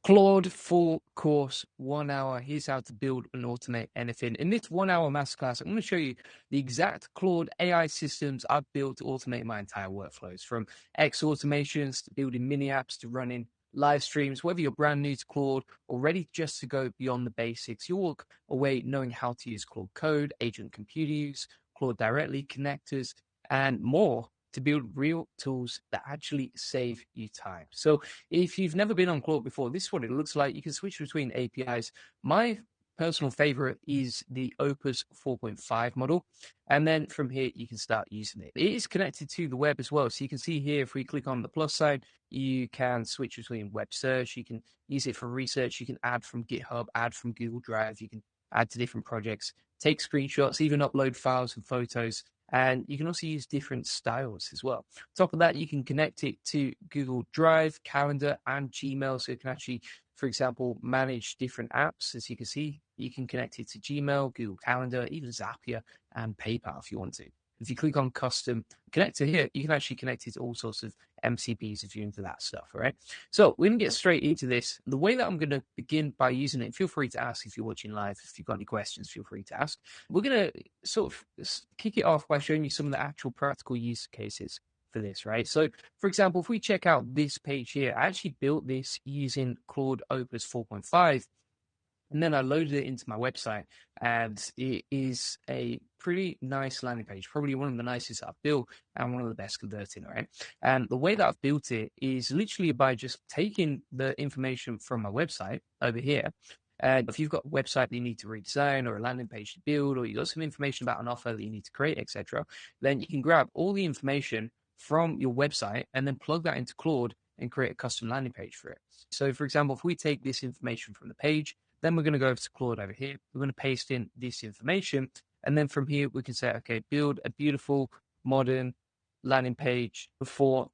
Claude full course, 1 hour. Here's how to build and automate anything. In this 1 hour masterclass, I'm going to show you the exact Claude AI systems I've built to automate my entire workflows, from X automations to building mini apps to running live streams. Whether you're brand new to Claude or ready just to go beyond the basics, you'll walk away knowing how to use Claude Code, agent computer use, Claude directly, connectors, and more to build real tools that actually save you time. So if you've never been on Claude before, this is what it looks like. You can switch between APIs. My personal favorite is the Opus 4.5 model. And then from here, you can start using it. It is connected to the web as well. So you can see here, if we click on the plus side, you can switch between web search. You can use it for research. You can add from GitHub, add from Google Drive. You can add to different projects, take screenshots, even upload files and photos. And you can also use different styles as well. On top of that, you can connect it to Google Drive, Calendar, and Gmail. So you can actually, for example, manage different apps. As you can see, you can connect it to Gmail, Google Calendar, even Zapier, and PayPal if you want to. If you click on custom connector here, you can actually connect it to all sorts of MCPs if you're into that stuff, all right? So we're going to get straight into this. The way that I'm going to begin by using it, feel free to ask if you're watching live. If you've got any questions, feel free to ask. We're going to sort of kick it off by showing you some of the actual practical use cases for this, right? So, for example, if we check out this page here, I actually built this using Claude Opus 4.5. And then I loaded it into my website, and it is a pretty nice landing page, probably one of the nicest I've built and one of the best converting, right? And the way that I've built it is literally by just taking the information from my website over here. And if you've got a website that you need to redesign or a landing page to build, or you've got some information about an offer that you need to create, etc., then you can grab all the information from your website and then plug that into Claude and create a custom landing page for it. So, for example, if we take this information from the page, then we're going to go over to Claude over here. We're going to paste in this information. And then from here, we can say, okay, build a beautiful modern landing page for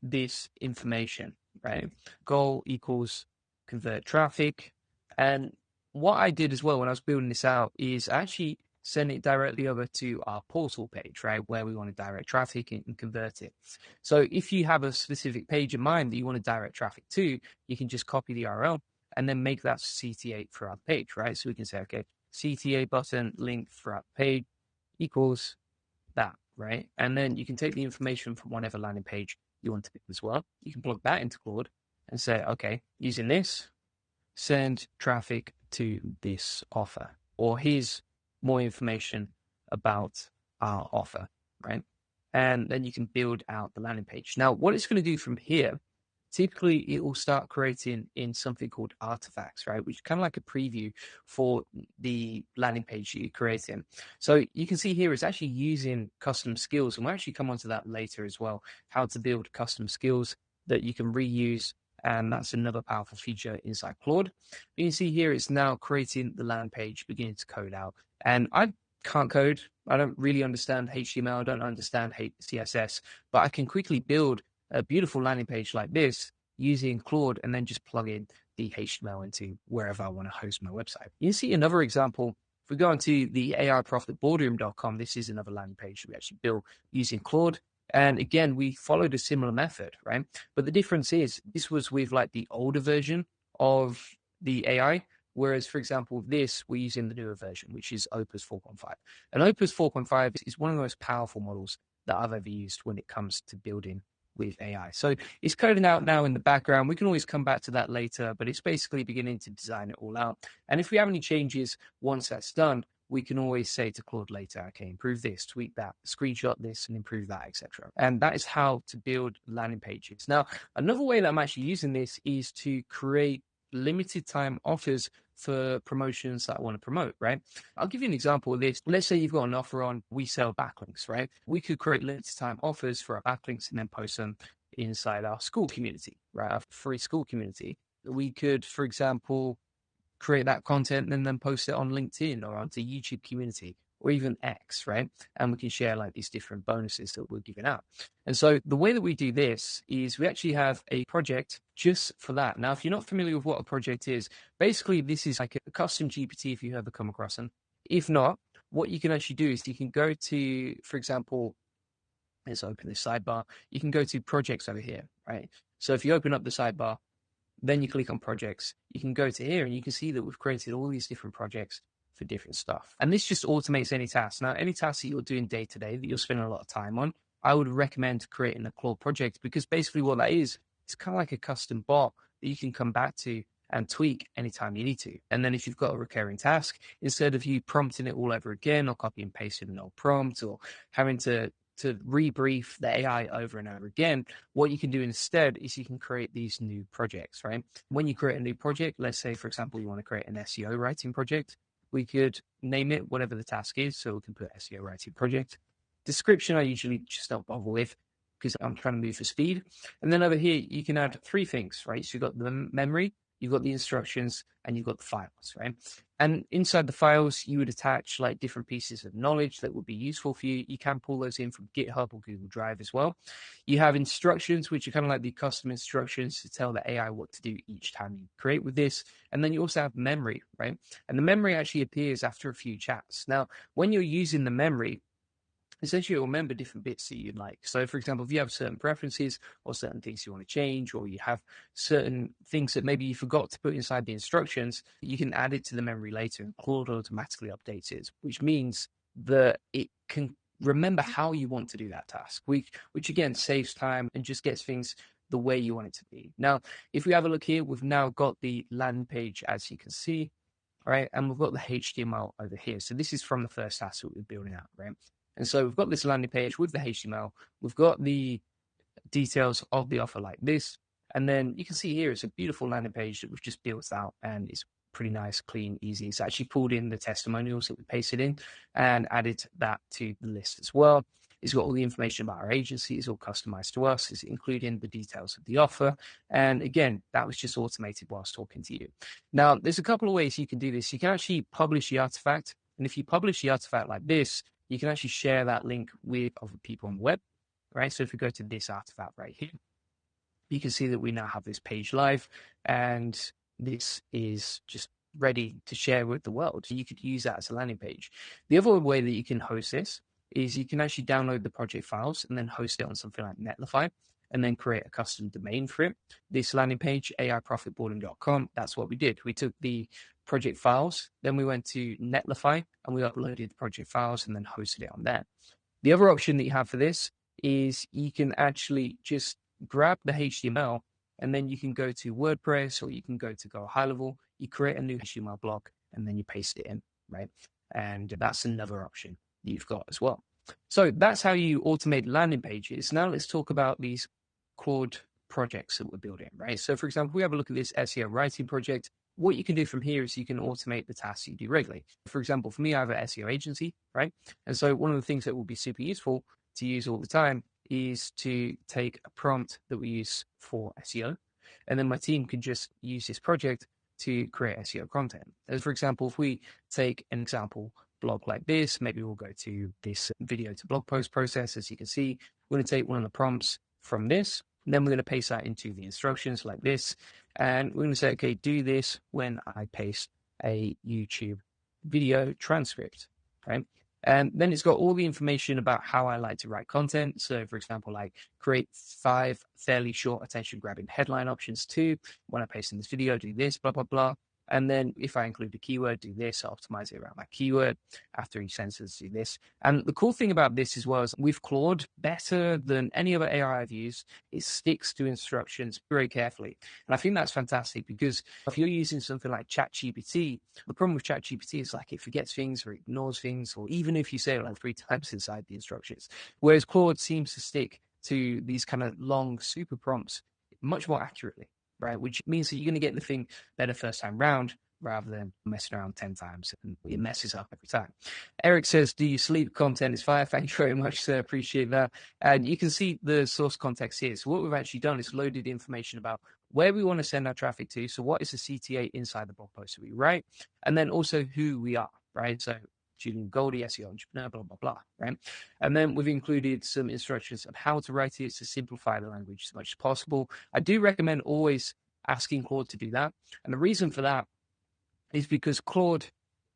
this information, right? Goal equals convert traffic. And what I did as well when I was building this out is actually send it directly over to our portal page, right? Where we want to direct traffic and convert it. So if you have a specific page in mind that you want to direct traffic to, you can just copy the URL and then make that CTA throughout the page, right? So we can say, okay, CTA button link throughout the page equals that, right? And then you can take the information from whatever landing page you want to pick as well. You can plug that into Claude and say, okay, using this, send traffic to this offer, or here's more information about our offer, right? And then you can build out the landing page. Now, what it's going to do from here, typically it will start creating in something called artifacts, right? Which is kind of like a preview for the landing page you're creating. So you can see here it's actually using custom skills, and we'll actually come onto that later as well, how to build custom skills that you can reuse. And that's another powerful feature inside Claude. You can see here it's now creating the landing page, beginning to code out. And I can't code. I don't really understand HTML. I don't understand CSS, but I can quickly build a beautiful landing page like this using Claude and then just plug in the HTML into wherever I want to host my website. You see another example. If we go onto the AIProfitBoardroom.com, this is another landing page that we actually built using Claude. And again, we followed a similar method, right? But the difference is this was with like the older version of the AI. Whereas, for example, this, we're using the newer version, which is Opus 4.5. And Opus 4.5 is one of the most powerful models that I've ever used when it comes to building with AI. So it's coding out now in the background. We can always come back to that later, but it's basically beginning to design it all out. And if we have any changes once that's done, we can always say to Claude later, okay, improve this, tweak that, screenshot this, and improve that, etc. And that is how to build landing pages. Now, another way that I'm actually using this is to create limited time offers for promotions that I want to promote, right? I'll give you an example of this. Let's say you've got an offer on we sell backlinks, right? We could create limited time offers for our backlinks and then post them inside our school community, right? Our free school community. We could, for example, create that content and then post it on LinkedIn or onto YouTube community or even X, right? And we can share like these different bonuses that we're giving out. And so the way that we do this is we actually have a project just for that. Now, if you're not familiar with what a project is, basically this is like a custom GPT if you ever come across them. If not, what you can actually do is you can go to, for example, let's open this sidebar. You can go to projects over here, right? So if you open up the sidebar, Then you click on projects. You can go to here and you can see that we've created all these different projects for different stuff. And this just automates any task. Now, any task that you're doing day to day that you're spending a lot of time on, I would recommend creating a Claude project, because basically what that is, it's kind of like a custom bot that you can come back to and tweak anytime you need to. And then if you've got a recurring task, instead of you prompting it all over again or copy and pasting an old prompt or having to rebrief the AI over and over again, what you can do instead is you can create these new projects, right? When you create a new project, let's say, for example, you want to create an SEO writing project, we could name it whatever the task is. So we can put SEO writing project. Description, I usually just don't bother with because I'm trying to move for speed. And then over here, you can add 3 things, right? So you've got the memory, you've got the instructions, and you've got the files, right? And inside the files, you would attach like different pieces of knowledge that would be useful for you. You can pull those in from GitHub or Google Drive as well. You have instructions, which are kind of like the custom instructions to tell the AI what to do each time you create with this. And then you also have memory, right? And the memory actually appears after a few chats. Now, when you're using the memory, essentially you'll remember different bits that you'd like. So for example, if you have certain preferences or certain things you want to change, or you have certain things that maybe you forgot to put inside the instructions, you can add it to the memory later and Claude automatically updates it, which means that it can remember how you want to do that task, which again saves time and just gets things the way you want it to be. Now, if we have a look here, we've now got the landing page, as you can see, right? And we've got the HTML over here. So this is from the first task that we're building out, right? And so we've got this landing page with the HTML. We've got the details of the offer like this. And then you can see here, it's a beautiful landing page that we've just built out, and it's pretty nice, clean, easy. It's actually pulled in the testimonials that we pasted in and added that to the list as well. It's got all the information about our agency. It's all customized to us. It's including the details of the offer. And again, that was just automated whilst talking to you. Now, there's a couple of ways you can do this. You can actually publish the artifact. And if you publish the artifact like this, you can actually share that link with other people on the web, right? So if we go to this artifact right here, you can see that we now have this page live, and this is just ready to share with the world. So you could use that as a landing page. The other way that you can host this is you can actually download the project files and then host it on something like Netlify, and then create a custom domain for it. This landing page, aiprofitboarding.com, that's what we did. We took the project files, then we went to Netlify and we uploaded the project files and then hosted it on there. The other option that you have for this is you can actually just grab the HTML and then you can go to WordPress, or you can go to Go High Level, you create a new HTML block and then you paste it in, right? And that's another option you've got as well. So that's how you automate landing pages. Now let's talk about these Claude projects that we're building, right? So for example, we have a look at this SEO writing project. What you can do from here is you can automate the tasks you do regularly. For example, for me, I have an SEO agency, right? And so one of the things that will be super useful to use all the time is to take a prompt that we use for SEO, and then my team can just use this project to create SEO content. As for example, if we take an example blog like this, maybe we'll go to this video to blog post process. As you can see, we're going to take one of the prompts from this, and then we're going to paste that into the instructions like this. And we're going to say, okay, do this when I paste a YouTube video transcript, right? And then it's got all the information about how I like to write content. So for example, like create 5 fairly short attention grabbing headline options too. When I paste in this video, do this, blah, blah, blah. And then if I include a keyword, do this, optimize it around that keyword. After each sentence, do this. And the cool thing about this as well is with Claude, better than any other AI I've used, it sticks to instructions very carefully. And I think that's fantastic, because if you're using something like ChatGPT, the problem with ChatGPT is like it forgets things or ignores things, or even if you say it like 3 times inside the instructions. Whereas Claude seems to stick to these kind of long super prompts much more accurately, right? Which means that you're going to get the thing better first time round rather than messing around 10 times and it messes up every time. Eric says, do you sleep? Content is fire. Thank you very much, sir. Appreciate that. And you can see the source context here. So what we've actually done is loaded information about where we want to send our traffic to. So what is the CTA inside the blog post that we write? And then also who we are, right? So Julian Goldie, SEO entrepreneur, blah, blah, blah, right? And then we've included some instructions on how to write it to simplify the language as much as possible. I do recommend always asking Claude to do that. And the reason for that is because Claude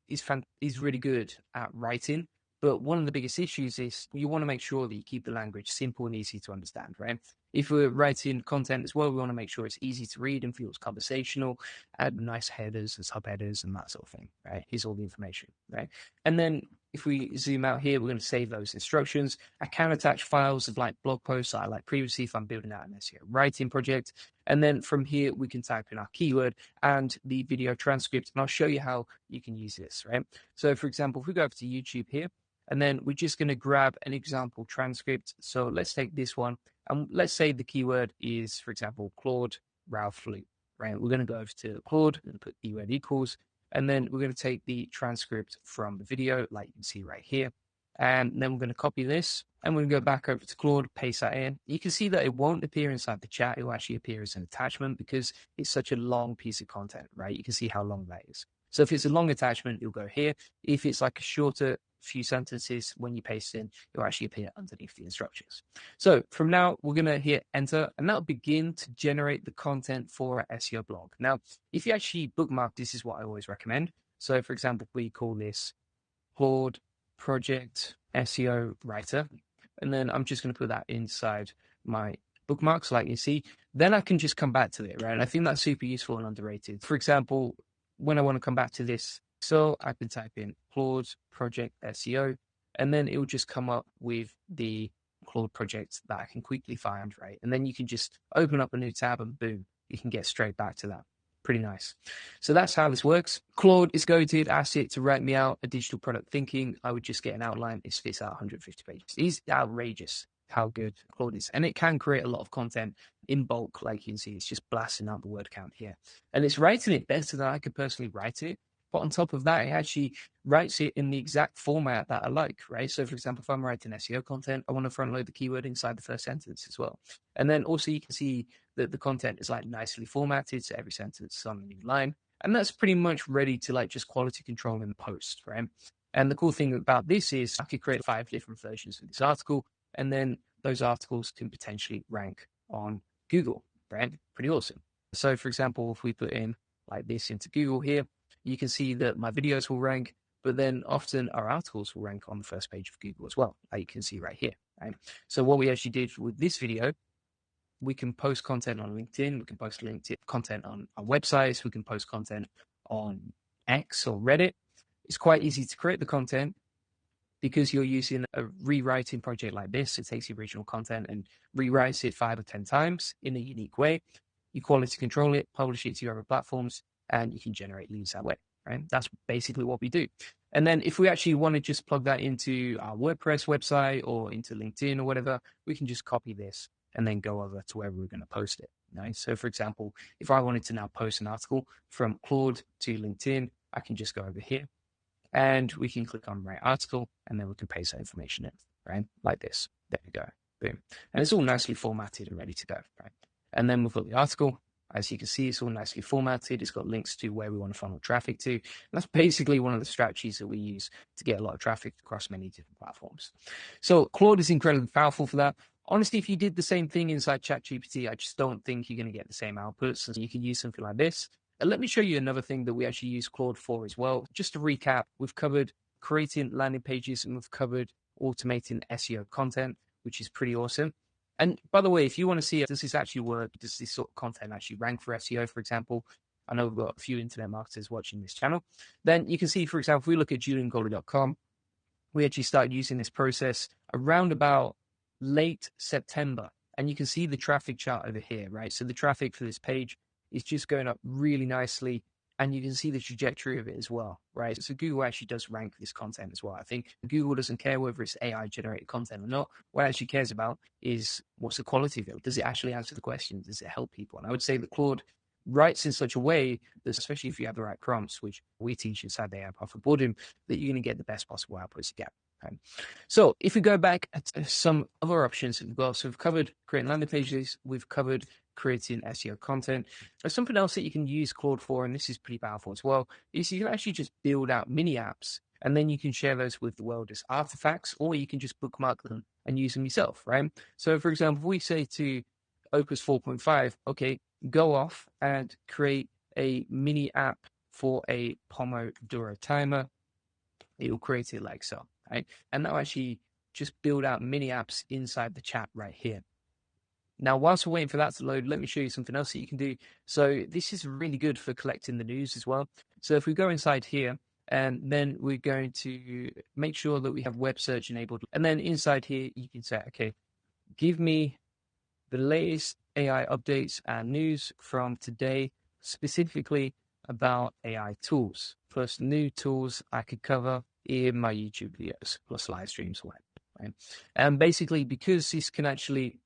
is really good at writing, But one of the biggest issues is you want to make sure that you keep the language simple and easy to understand, right? If we're writing content as well, we want to make sure it's easy to read and feels conversational, add nice headers and subheaders and that sort of thing, right? Here's all the information, right? And then if we zoom out here, we're going to save those instructions. I can attach files of like blog posts that I like previously if I'm building out an SEO writing project. And then from here, we can type in our keyword and the video transcript, and I'll show you how you can use this, right? So for example, if we go over to YouTube here, and then we're just going to grab an example transcript. So let's take this one, and let's say the keyword is, for example, Claude Ralph Loop, right? We're going to go over to Claude and put keyword equals, and then we're going to take the transcript from the video, like you can see right here. And then we're going to copy this, and we're going to go back over to Claude, paste that in. You can see that it won't appear inside the chat. It will actually appear as an attachment because it's such a long piece of content, right? You can see how long that is. So if it's a long attachment, you'll go here. If it's like a shorter few sentences, when you paste in, it'll actually appear underneath the instructions. So from now, we're going to hit enter, and that'll begin to generate the content for our SEO blog. Now, if you actually bookmark, this is what I always recommend. So for example, we call this Claude Project SEO Writer, and then I'm just going to put that inside my bookmarks, like you see. Then I can just come back to it, right? And I think that's super useful and underrated. For example, when I want to come back to this, so I can type in Claude Project SEO, and then it will just come up with the Claude project that I can quickly find, right? And then you can just open up a new tab and boom, you can get straight back to that. Pretty nice. So that's how this works. Claude is goated. Asked it to write me out a digital product thinking. I would just get an outline. It spits out 150 pages. It's outrageous how good Claude is. And it can create a lot of content in bulk. Like you can see, it's just blasting out the word count here. And it's writing it better than I could personally write it. But on top of that, it actually writes it in the exact format that I like, right? So for example, if I'm writing SEO content, I want to front load the keyword inside the first sentence as well. And then also you can see that the content is like nicely formatted. So every sentence is on a new line. And that's pretty much ready to like just quality control in the post, right? And the cool thing about this is I could create 5 different versions of this article, and then those articles can potentially rank on Google, right? Pretty awesome. So for example, if we put in like this into Google here, you can see that my videos will rank, but then often our articles will rank on the first page of Google as well, like you can see right here, right? So what we actually did with this video, we can post content on LinkedIn, we can post LinkedIn content on our websites, we can post content on X or Reddit. It's quite easy to create the content because you're using a rewriting project like this. It takes the original content and rewrites it 5 or 10 times in a unique way. You quality control it, publish it to your other platforms, and you can generate leads that way, right? That's basically what we do. And then if we actually want to just plug that into our WordPress website or into LinkedIn or whatever, we can just copy this and then go over to wherever we're going to post it. Right? So for example, if I wanted to now post an article from Claude to LinkedIn, I can just go over here and we can click on write article, and then we can paste that information in, right? Like this. There we go. Boom. And it's all nicely formatted and ready to go, right? And then we've got the article. As you can see, it's all nicely formatted. It's got links to where we want to funnel traffic to. And that's basically one of the strategies that we use to get a lot of traffic across many different platforms. So Claude is incredibly powerful for that. Honestly, if you did the same thing inside ChatGPT, I just don't think you're going to get the same outputs. So you can use something like this. And let me show you another thing that we actually use Claude for as well. Just to recap, we've covered creating landing pages and we've covered automating SEO content, which is pretty awesome. And by the way, if you want to see, does this actually work? Does this sort of content actually rank for SEO, for example? I know we've got a few internet marketers watching this channel. Then you can see, for example, if we look at juliangolder.com, we actually started using this process around about late September. And you can see the traffic chart over here, right? So the traffic for this page is just going up really nicely. And you can see the trajectory of it as well, right? So Google actually does rank this content as well. I think Google doesn't care whether it's AI generated content or not. What it actually cares about is what's the quality of it? Does it actually answer the questions? Does it help people? And I would say that Claude writes in such a way that, especially if you have the right prompts, which we teach inside the AI Profit Boardroom, that you're going to get the best possible outputs you get. Okay. So if we go back at some other options we've got, so we've covered creating landing pages, we've covered creating SEO content. There's something else that you can use Claude for, and this is pretty powerful as well, is you can actually just build out mini apps, and then you can share those with the world as artifacts, or you can just bookmark them and use them yourself, right? So for example, we say to Opus 4.5, okay, go off and create a mini app for a Pomodoro timer. It will create it like so. right? And that'll actually just build out mini apps inside the chat right here. Now, whilst we're waiting for that to load, let me show you something else that you can do. So this is really good for collecting the news as well. So if we go inside here, and then we're going to make sure that we have web search enabled. And then inside here, you can say, okay, give me the latest AI updates and news from today, specifically about AI tools, plus new tools I could cover in my YouTube videos, plus live streams, right? And basically, because this can actually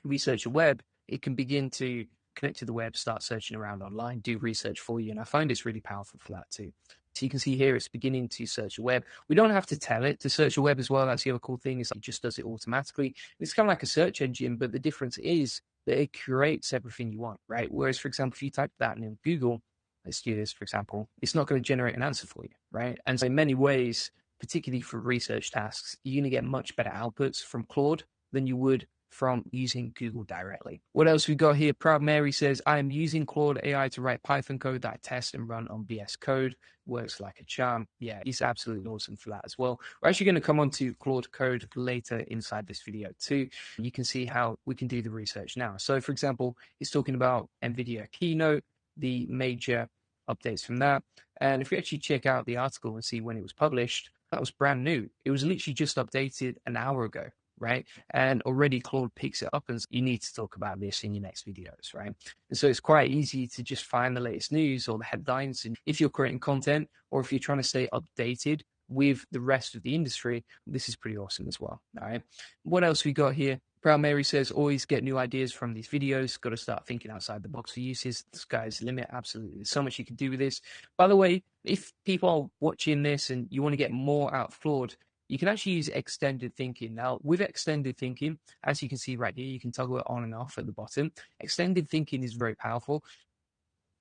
research a web, it can begin to connect to the web, start searching around online, do research for you. And I find it's really powerful for that too. So you can see here, it's beginning to search a web. We don't have to tell it to search a web as well. That's the other cool thing, is it just does it automatically. It's kind of like a search engine, but the difference is that it curates everything you want, right? Whereas, for example, if you type that in Google, let's do this, for example, it's not going to generate an answer for you, right? And so in many ways, particularly for research tasks, you're going to get much better outputs from Claude than you would from using Google directly. What else we got here? Proud Mary says, I am using Claude AI to write Python code that I test and run on VS Code. Works like a charm. Yeah, he's absolutely awesome for that as well. We're actually going to come on to Claude Code later inside this video too. You can see how we can do the research now. So for example, it's talking about NVIDIA Keynote, the major updates from that. And if we actually check out the article and see when it was published, that was brand new. It was literally just updated an hour ago, right? And already Claude picks it up and you need to talk about this in your next videos, right? And so it's quite easy to just find the latest news or the headlines. And if you're creating content or if you're trying to stay updated with the rest of the industry, this is pretty awesome as well, all right? What else we got here? Proud Mary says, always get new ideas from these videos. Got to start thinking outside the box for uses. The sky's the limit. Absolutely. There's so much you can do with this. By the way, if people are watching this and you want to get more out of Claude, you can actually use extended thinking. Now, with extended thinking, as you can see right here, you can toggle it on and off at the bottom. Extended thinking is very powerful.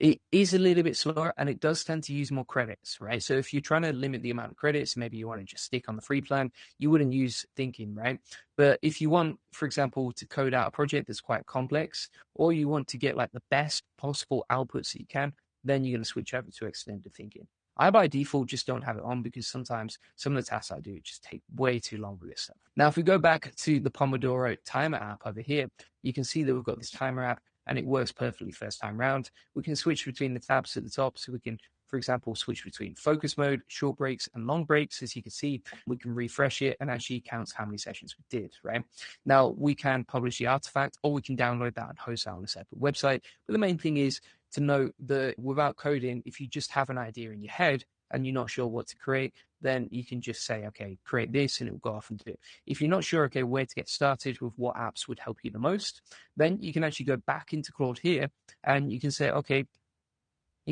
It is a little bit slower and it does tend to use more credits, right? So if you're trying to limit the amount of credits, maybe you want to just stick on the free plan, you wouldn't use thinking, right? But if you want, for example, to code out a project that's quite complex, or you want to get like the best possible outputs that you can, then you're going to switch over to extended thinking. I, by default, just don't have it on because sometimes some of the tasks I do just take way too long with this stuff. Now, if we go back to the Pomodoro timer app over here, you can see that we've got this timer app and it works perfectly first time round. We can switch between the tabs at the top. So we can, for example, switch between focus mode, short breaks, and long breaks. As you can see, we can refresh it and actually counts how many sessions we did, right? Now, we can publish the artifact or we can download that and host that on a separate website. But the main thing is to know that without coding, if you just have an idea in your head and you're not sure what to create, then you can just say, okay, create this, and it will go off and do it. If you're not sure, okay, where to get started with what apps would help you the most, then you can actually go back into Claude here and you can say, okay,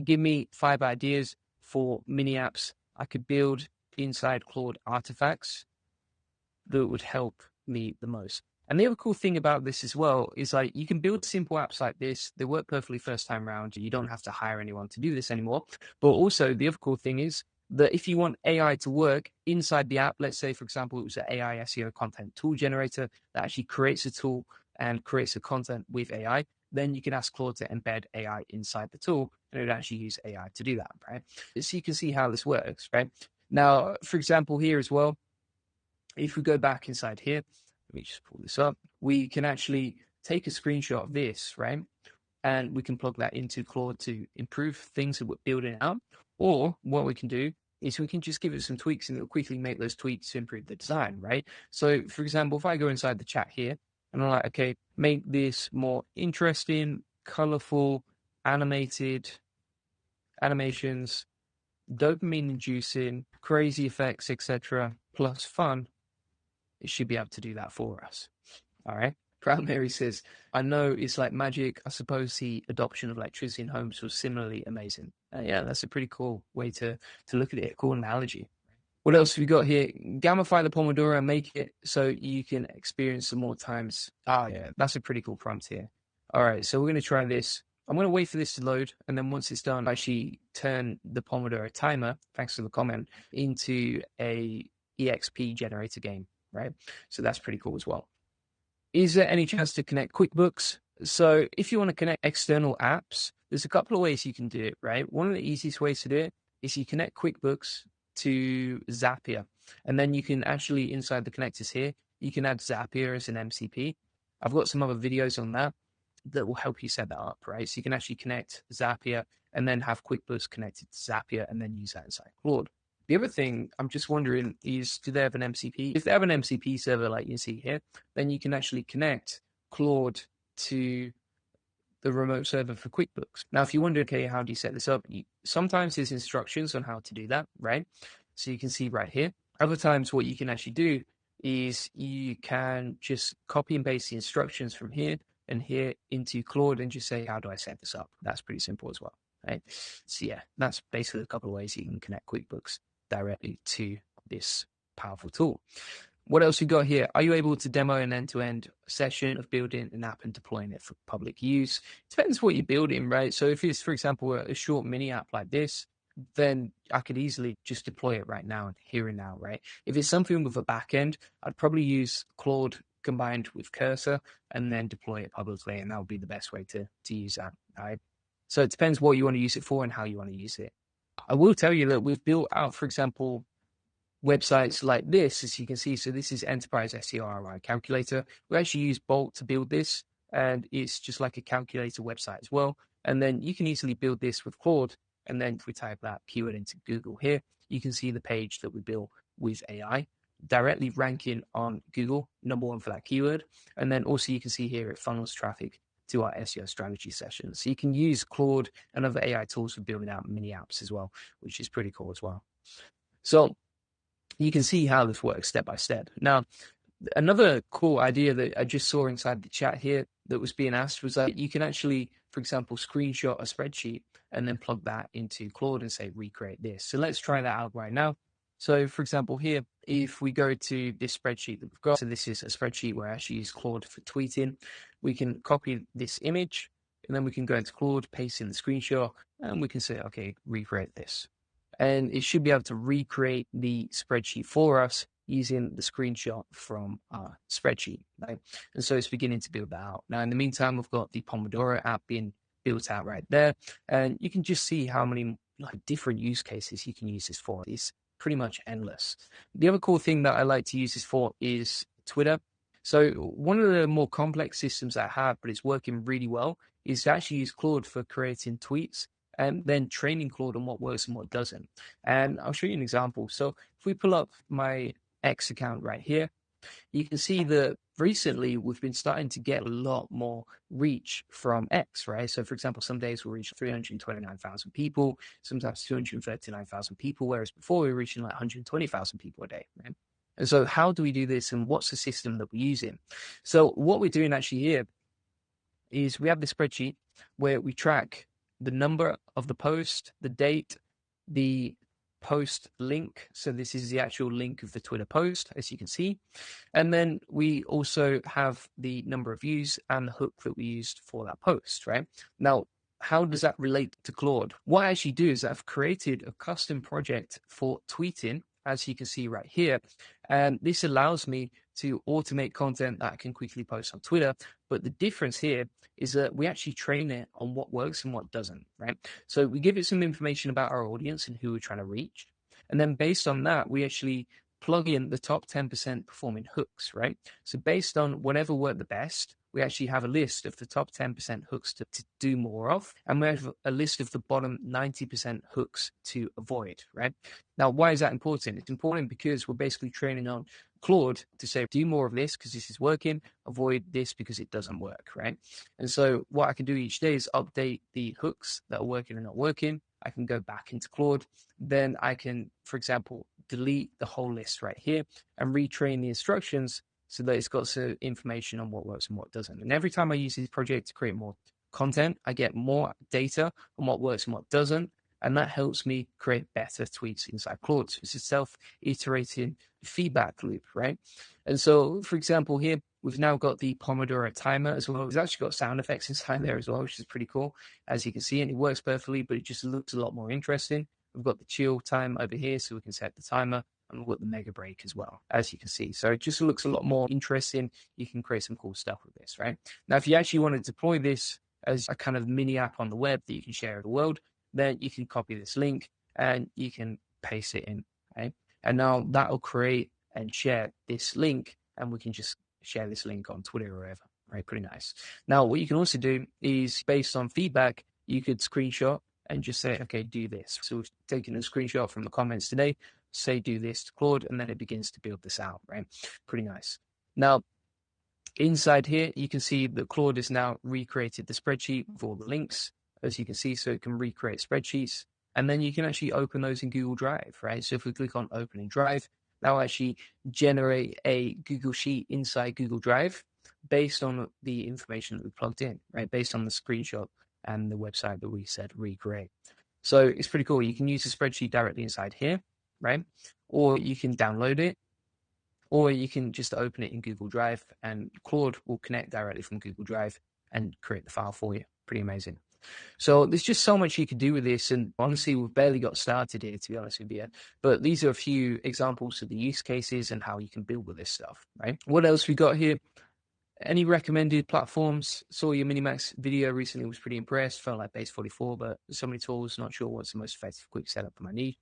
give me 5 ideas for mini apps I could build inside Claude artifacts that would help me the most. And the other cool thing about this as well is like you can build simple apps like this. They work perfectly first time round. You don't have to hire anyone to do this anymore. But also the other cool thing is that if you want AI to work inside the app, let's say, for example, it was an AI SEO content tool generator that actually creates a tool and creates the content with AI, then you can ask Claude to embed AI inside the tool and it would actually use AI to do that, right? So you can see how this works, right? Now, for example, here as well, if we go back inside here, let me just pull this up. We can actually take a screenshot of this, right? And we can plug that into Claude to improve things that we're building out. Or what we can do is we can just give it some tweaks and it'll quickly make those tweaks to improve the design, right? So for example, if I go inside the chat here and I'm like, okay, make this more interesting, colorful, animated, animations, dopamine inducing, crazy effects, etc., plus fun, it should be able to do that for us. All right. Proud Mary says, I know it's like magic. I suppose the adoption of electricity in homes was similarly amazing. Yeah, that's a pretty cool way to look at it. Cool analogy. What else have we got here? Gamify the Pomodoro and make it so you can experience some more times. Ah, yeah, that's a pretty cool prompt here. All right, so we're going to try this. I'm going to wait for this to load. And then once it's done, I actually turn the Pomodoro timer, thanks for the comment, into a EXP generator game, right? So that's pretty cool as well. Is there any chance to connect QuickBooks? So if you want to connect external apps, there's a couple of ways you can do it, right? One of the easiest ways to do it is you connect QuickBooks to Zapier. And then you can actually, inside the connectors here, you can add Zapier as an MCP. I've got some other videos on that will help you set that up, right? So you can actually connect Zapier and then have QuickBooks connected to Zapier and then use that inside Claude. The other thing I'm just wondering is, do they have an MCP? If they have an MCP server like you see here, then you can actually connect Claude to the remote server for QuickBooks. Now, if you wonder, okay, how do you set this up? Sometimes there's instructions on how to do that, right? So you can see right here. Other times what you can actually do is you can just copy and paste the instructions from here and here into Claude and just say, how do I set this up? That's pretty simple as well, right? So yeah, that's basically a couple of ways you can connect QuickBooks directly to this powerful tool. What else we got here? Are you able to demo an end-to-end session of building an app and deploying it for public use? Depends what you're building, right? So if it's, for example, a short mini app like this, then I could easily just deploy it right now and here and now, right? If it's something with a backend, I'd probably use Claude combined with Cursor and then deploy it publicly, and that would be the best way to use that, right? So it depends what you want to use it for and how you want to use it. I will tell you that we've built out, for example, websites like this, as you can see. So this is Enterprise SEO ROI Calculator. We actually use Bolt to build this, and it's just like a calculator website as well. And then you can easily build this with Claude. And then if we type that keyword into Google here, you can see the page that we built with AI directly ranking on Google, #1 for that keyword. And then also you can see here it funnels traffic to our SEO strategy sessions. So you can use Claude and other AI tools for building out mini apps as well, which is pretty cool as well. So you can see how this works step by step. Now, another cool idea that I just saw inside the chat here that was being asked was that you can actually, for example, screenshot a spreadsheet and then plug that into Claude and say, recreate this. So let's try that out right now. So for example, here, if we go to this spreadsheet that we've got, so this is a spreadsheet where I actually use Claude for tweeting. We can copy this image and then we can go into Claude, paste in the screenshot, and we can say, okay, recreate this. And it should be able to recreate the spreadsheet for us using the screenshot from our spreadsheet, right? And so it's beginning to build that out. Now, in the meantime, we've got the Pomodoro app being built out right there. And you can just see how many different use cases you can use this for. It's pretty much endless. The other cool thing that I like to use this for is Twitter. So one of the more complex systems I have, but it's working really well, is to actually use Claude for creating tweets and then training Claude on what works and what doesn't. And I'll show you an example. So if we pull up my X account right here, you can see that recently we've been starting to get a lot more reach from X, right? So for example, some days we'll reach 329,000 people, sometimes 239,000 people, whereas before we were reaching like 120,000 people a day, right? And so how do we do this, and what's the system that we're using? So what we're doing actually here is we have this spreadsheet where we track the number of the post, the date, the post link. So this is the actual link of the Twitter post, as you can see. And then we also have the number of views and the hook that we used for that post, right? Now, how does that relate to Claude? What I actually do is I've created a custom project for tweeting, as you can see right here. And this allows me to automate content that I can quickly post on Twitter. But the difference here is that we actually train it on what works and what doesn't, right? So we give it some information about our audience and who we're trying to reach. And then based on that, we actually plug in the top 10% performing hooks, right? So based on whatever worked the best, we actually have a list of the top 10% hooks to do more of, and we have a list of the bottom 90% hooks to avoid, right? Now, why is that important? It's important because we're basically training on Claude to say, do more of this because this is working, avoid this because it doesn't work, right? And so what I can do each day is update the hooks that are working and not working. I can go back into Claude. Then I can, for example, delete the whole list right here and retrain the instructions so that it's got some information on what works and what doesn't. And every time I use this project to create more content, I get more data on what works and what doesn't. And that helps me create better tweets inside Claude. So it's a self-iterating feedback loop, right? And so, for example, here, we've now got the Pomodoro timer as well. It's actually got sound effects inside there as well, which is pretty cool, as you can see. And it works perfectly, but it just looks a lot more interesting. We've got the chill time over here, so we can set the timer. And we've got the mega break as well, as you can see. So it just looks a lot more interesting. You can create some cool stuff with this, right? Now, if you actually want to deploy this as a kind of mini app on the web that you can share with the world, then you can copy this link and you can paste it in, right? And now that'll create and share this link, and we can just share this link on Twitter or wherever, right? Pretty nice. Now, what you can also do is based on feedback, you could screenshot and just say, okay, do this. So we've taken a screenshot from the comments today, say do this to Claude, and then it begins to build this out, right? Pretty nice. Now, inside here, you can see that Claude has now recreated the spreadsheet with all the links, as you can see, so it can recreate spreadsheets. And then you can actually open those in Google Drive, right? So if we click on Open in Drive, that will actually generate a Google Sheet inside Google Drive based on the information that we plugged in, right? Based on the screenshot and the website that we said recreate. So it's pretty cool. You can use the spreadsheet directly inside here, right? Or you can download it, or you can just open it in Google Drive, and Claude will connect directly from Google Drive and create the file for you. Pretty amazing. So there's just so much you can do with this, and honestly, we've barely got started here, to be honest with you. But these are a few examples of the use cases and how you can build with this stuff, right? What else we got here? Any recommended platforms? Saw your Minimax video recently, was pretty impressed. Felt like Base 44, but so many tools, not sure what's the most effective quick setup for my need.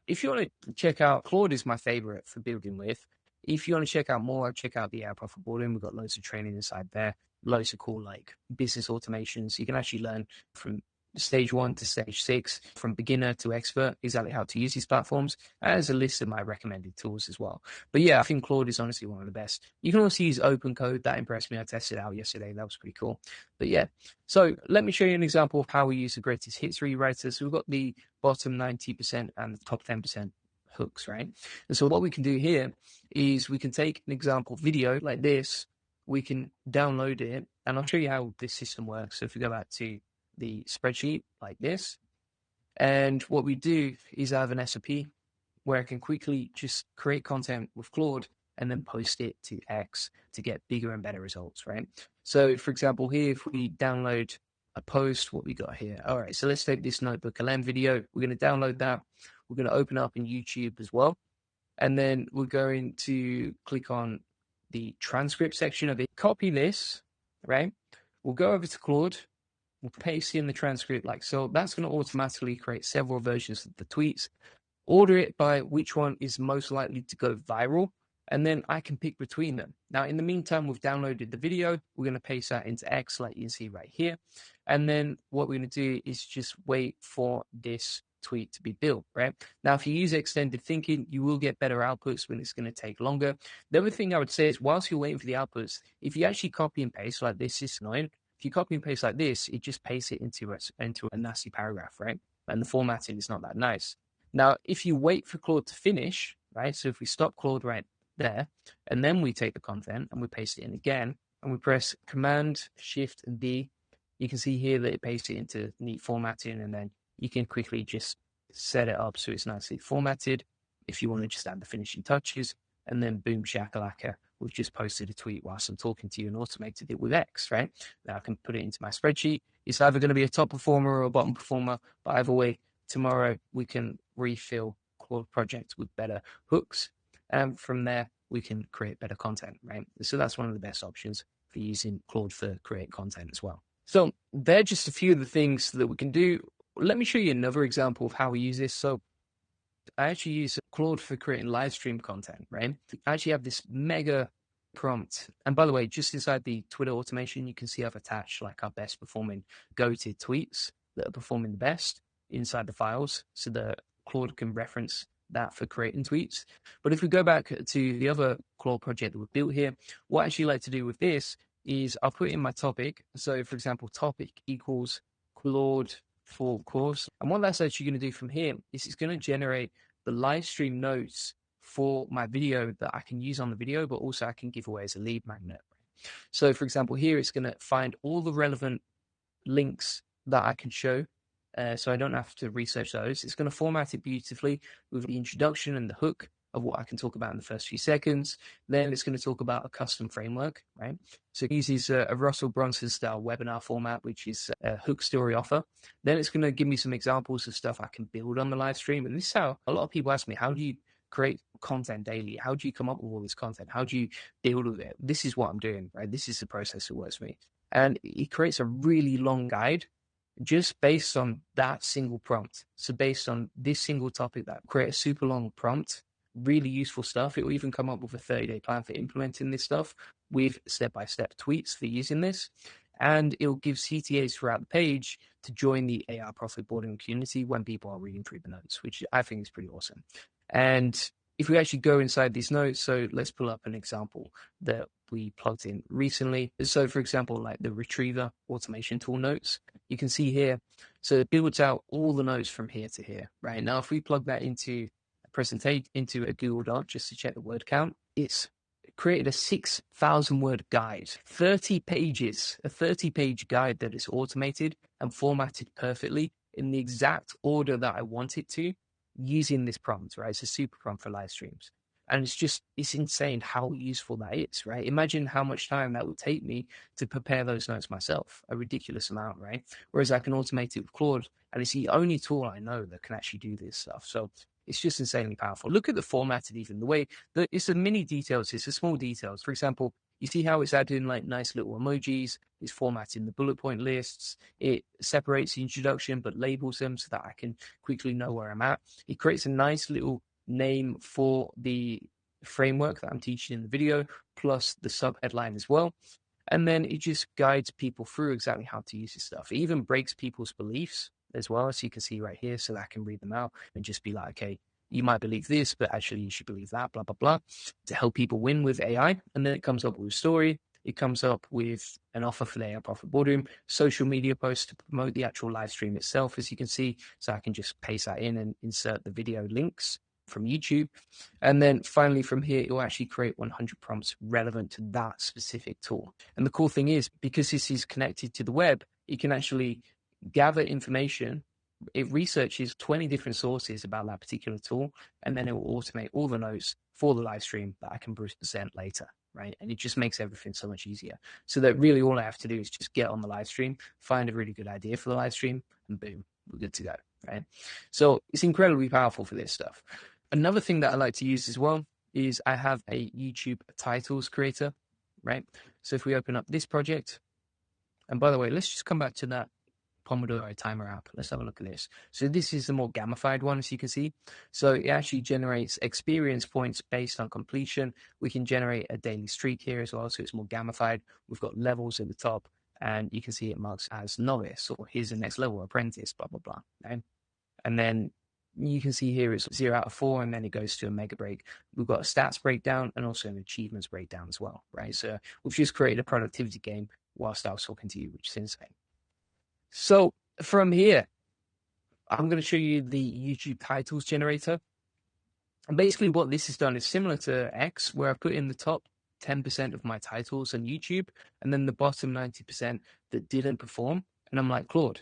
If you want to check out, Claude is my favorite for building with. If you want to check out more, check out the AI Profit Boardroom. We've got loads of training inside there, loads of cool like business automations. You can actually learn from stage 1 to stage 6, from beginner to expert, exactly how to use these platforms. As a list of my recommended tools as well. But yeah, I think Claude is honestly one of the best. You can also use open code. That impressed me. I tested it out yesterday. That was pretty cool. But yeah, so let me show you an example of how we use the greatest hits rewriter. So we've got the bottom 90% and the top 10% hooks, right? And so what we can do here is we can take an example video like this, we can download it, and I'll show you how this system works. So if we go back to the spreadsheet like this, and what we do is I have an SOP where I can quickly just create content with Claude and then post it to X to get bigger and better results, right? So for example, here, if we download a post, what we got here. All right, so let's take this Notebook LM video. We're going to download that. We're going to open up in YouTube as well. And then we're going to click on the transcript section of it. Copy this, right? We'll go over to Claude. We'll paste in the transcript like so. That's going to automatically create several versions of the tweets. Order it by which one is most likely to go viral. And then I can pick between them. Now, in the meantime, we've downloaded the video. We're going to paste that into X like you can see right here. And then what we're going to do is just wait for this tweet to be built, right? Now, if you use extended thinking, you will get better outputs when it's going to take longer. The other thing I would say is whilst you're waiting for the outputs, if you actually copy and paste like this, is annoying. If you copy and paste like this, it just pastes it into a nasty paragraph, right? And the formatting is not that nice. Now, if you wait for Claude to finish, right? So if we stop Claude right there, and then we take the content and we paste it in again, and we press Command Shift and D, you can see here that it pastes it into neat formatting, and then you can quickly just set it up so it's nicely formatted if you want to just add the finishing touches, and then boom shakalaka, we've just posted a tweet whilst I'm talking to you and automated it with X, right? Now I can put it into my spreadsheet. It's either going to be a top performer or a bottom performer, but either way, tomorrow we can refill Claude projects with better hooks, and from there we can create better content, right? So that's one of the best options for using Claude for create content as well. So they're just a few of the things that we can do. Let me show you another example of how we use this. So I actually use Claude for creating live stream content, right? I actually have this mega prompt. And by the way, just inside the Twitter automation, you can see I've attached like our best performing go-to tweets that are performing the best inside the files so that Claude can reference that for creating tweets. But if we go back to the other Claude project that we've built here, what I actually like to do with this is I'll put in my topic. So for example, topic equals Claude for course. And what that's actually going to do from here is it's going to generate the live stream notes for my video that I can use on the video, but also I can give away as a lead magnet. So for example, here it's going to find all the relevant links that I can show. So I don't have to research those. It's going to format it beautifully with the introduction and the hook of what I can talk about in the first few seconds. Then it's going to talk about a custom framework, right? So it uses a Russell Brunson style webinar format, which is a hook story offer. Then it's going to give me some examples of stuff I can build on the live stream. And this is how a lot of people ask me, how do you create content daily? How do you come up with all this content? How do you build with it? This is what I'm doing, right? This is the process that works for me. And it creates a really long guide just based on that single prompt. So based on this single topic, that create a super long prompt really useful stuff. It will even come up with a 30-day plan for implementing this stuff with step-by-step tweets for using this. And it'll give CTAs throughout the page to join the AI profit boarding community when people are reading through the notes, which I think is pretty awesome. And if we actually go inside these notes, so let's pull up an example that we plugged in recently. So for example, like the retriever automation tool notes, you can see here, so it builds out all the notes from here to here, right? Now, if we plug that into a presentation, into a Google Doc, just to check the word count, it's created a 6,000 word guide, 30 pages, a 30-page guide that is automated and formatted perfectly in the exact order that I want it to, using this prompt, right? It's a super prompt for live streams. And it's insane how useful that is, right? Imagine how much time that would take me to prepare those notes myself, a ridiculous amount, right? Whereas I can automate it with Claude, and it's the only tool I know that can actually do this stuff. So it's just insanely powerful. Look at the formatted, even the way that it's the mini details, it's the small details. For example, you see how it's adding like nice little emojis, it's formatting the bullet point lists, it separates the introduction but labels them so that I can quickly know where I'm at. It creates a nice little name for the framework that I'm teaching in the video, plus the sub headline as well. And then it just guides people through exactly how to use this stuff. It even breaks people's beliefs as well, as you can see right here, so that I can read them out and just be like, okay, you might believe this, but actually you should believe that, blah, blah, blah, to help people win with AI. And then it comes up with a story. It comes up with an offer for the AI Profit Boardroom, social media posts to promote the actual live stream itself, as you can see. So I can just paste that in and insert the video links from YouTube. And then finally from here, it will actually create 100 prompts relevant to that specific tool. And the cool thing is, because this is connected to the web, you can actually gather information. It researches 20 different sources about that particular tool, and then it will automate all the notes for the live stream that I can present later, right? And it just makes everything so much easier. So that really all I have to do is just get on the live stream, find a really good idea for the live stream, and boom, we're good to go, right? So it's incredibly powerful for this stuff. Another thing that I like to use as well is I have a YouTube titles creator, right? So if we open up this project, and by the way, let's just come back to that Pomodoro timer app. Let's have a look at this. So this is the more gamified one, as you can see. So it actually generates experience points based on completion. We can generate a daily streak here as well, so it's more gamified. We've got levels at the top, and you can see it marks as novice, or here's the next level, apprentice, blah, blah, blah. Okay? And then you can see here it's 0 out of 4, and then it goes to a mega break. We've got a stats breakdown and also an achievements breakdown as well, right? So we've just created a productivity game whilst I was talking to you, which is insane. So from here, I'm going to show you the YouTube titles generator. And basically what this has done is similar to X, where I put in the top 10% of my titles on YouTube, and then the bottom 90% that didn't perform. And I'm like, Claude,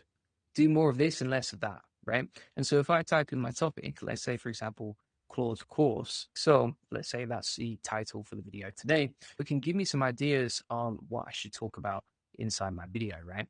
do more of this and less of that, right? And so if I type in my topic, let's say, for example, Claude course. So let's say that's the title for the video today. It can give me some ideas on what I should talk about inside my video, right?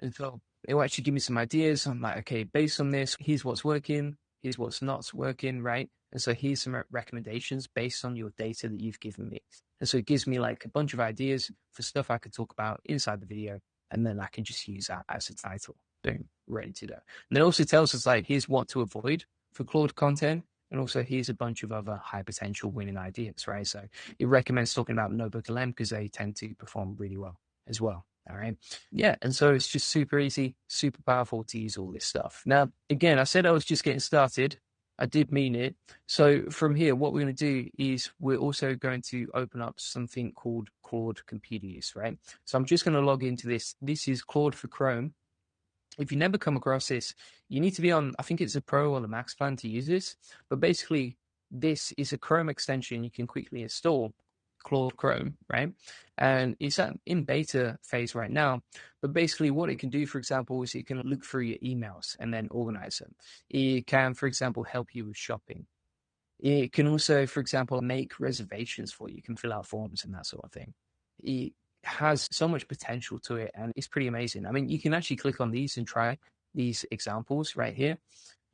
And so it will actually give me some ideas. I'm like, okay, based on this, here's what's working, here's what's not working, right? And so here's some recommendations based on your data that you've given me. And so it gives me like a bunch of ideas for stuff I could talk about inside the video, and then I can just use that as a title. Boom, ready to go. And it also tells us like, here's what to avoid for Claude content. And also here's a bunch of other high potential winning ideas, right? So it recommends talking about NotebookLM because they tend to perform really well as well. All right. Yeah. And so it's just super easy, super powerful to use all this stuff. Now, again, I said I was just getting started. I did mean it. So from here, what we're going to do is we're also going to open up something called Claude Computer Use, right? So I'm just going to log into this. This is Claude for Chrome. If you never come across this, you need to be on, I think it's a Pro or the Max plan to use this. But basically, this is a Chrome extension you can quickly install, Claude Chrome, right? And it's in beta phase right now. But basically what it can do, for example, is it can look through your emails and then organize them. It can, for example, help you with shopping. It can also, for example, make reservations for you. You can fill out forms and that sort of thing. It has so much potential to it, and it's pretty amazing. I mean, you can actually click on these and try these examples right here,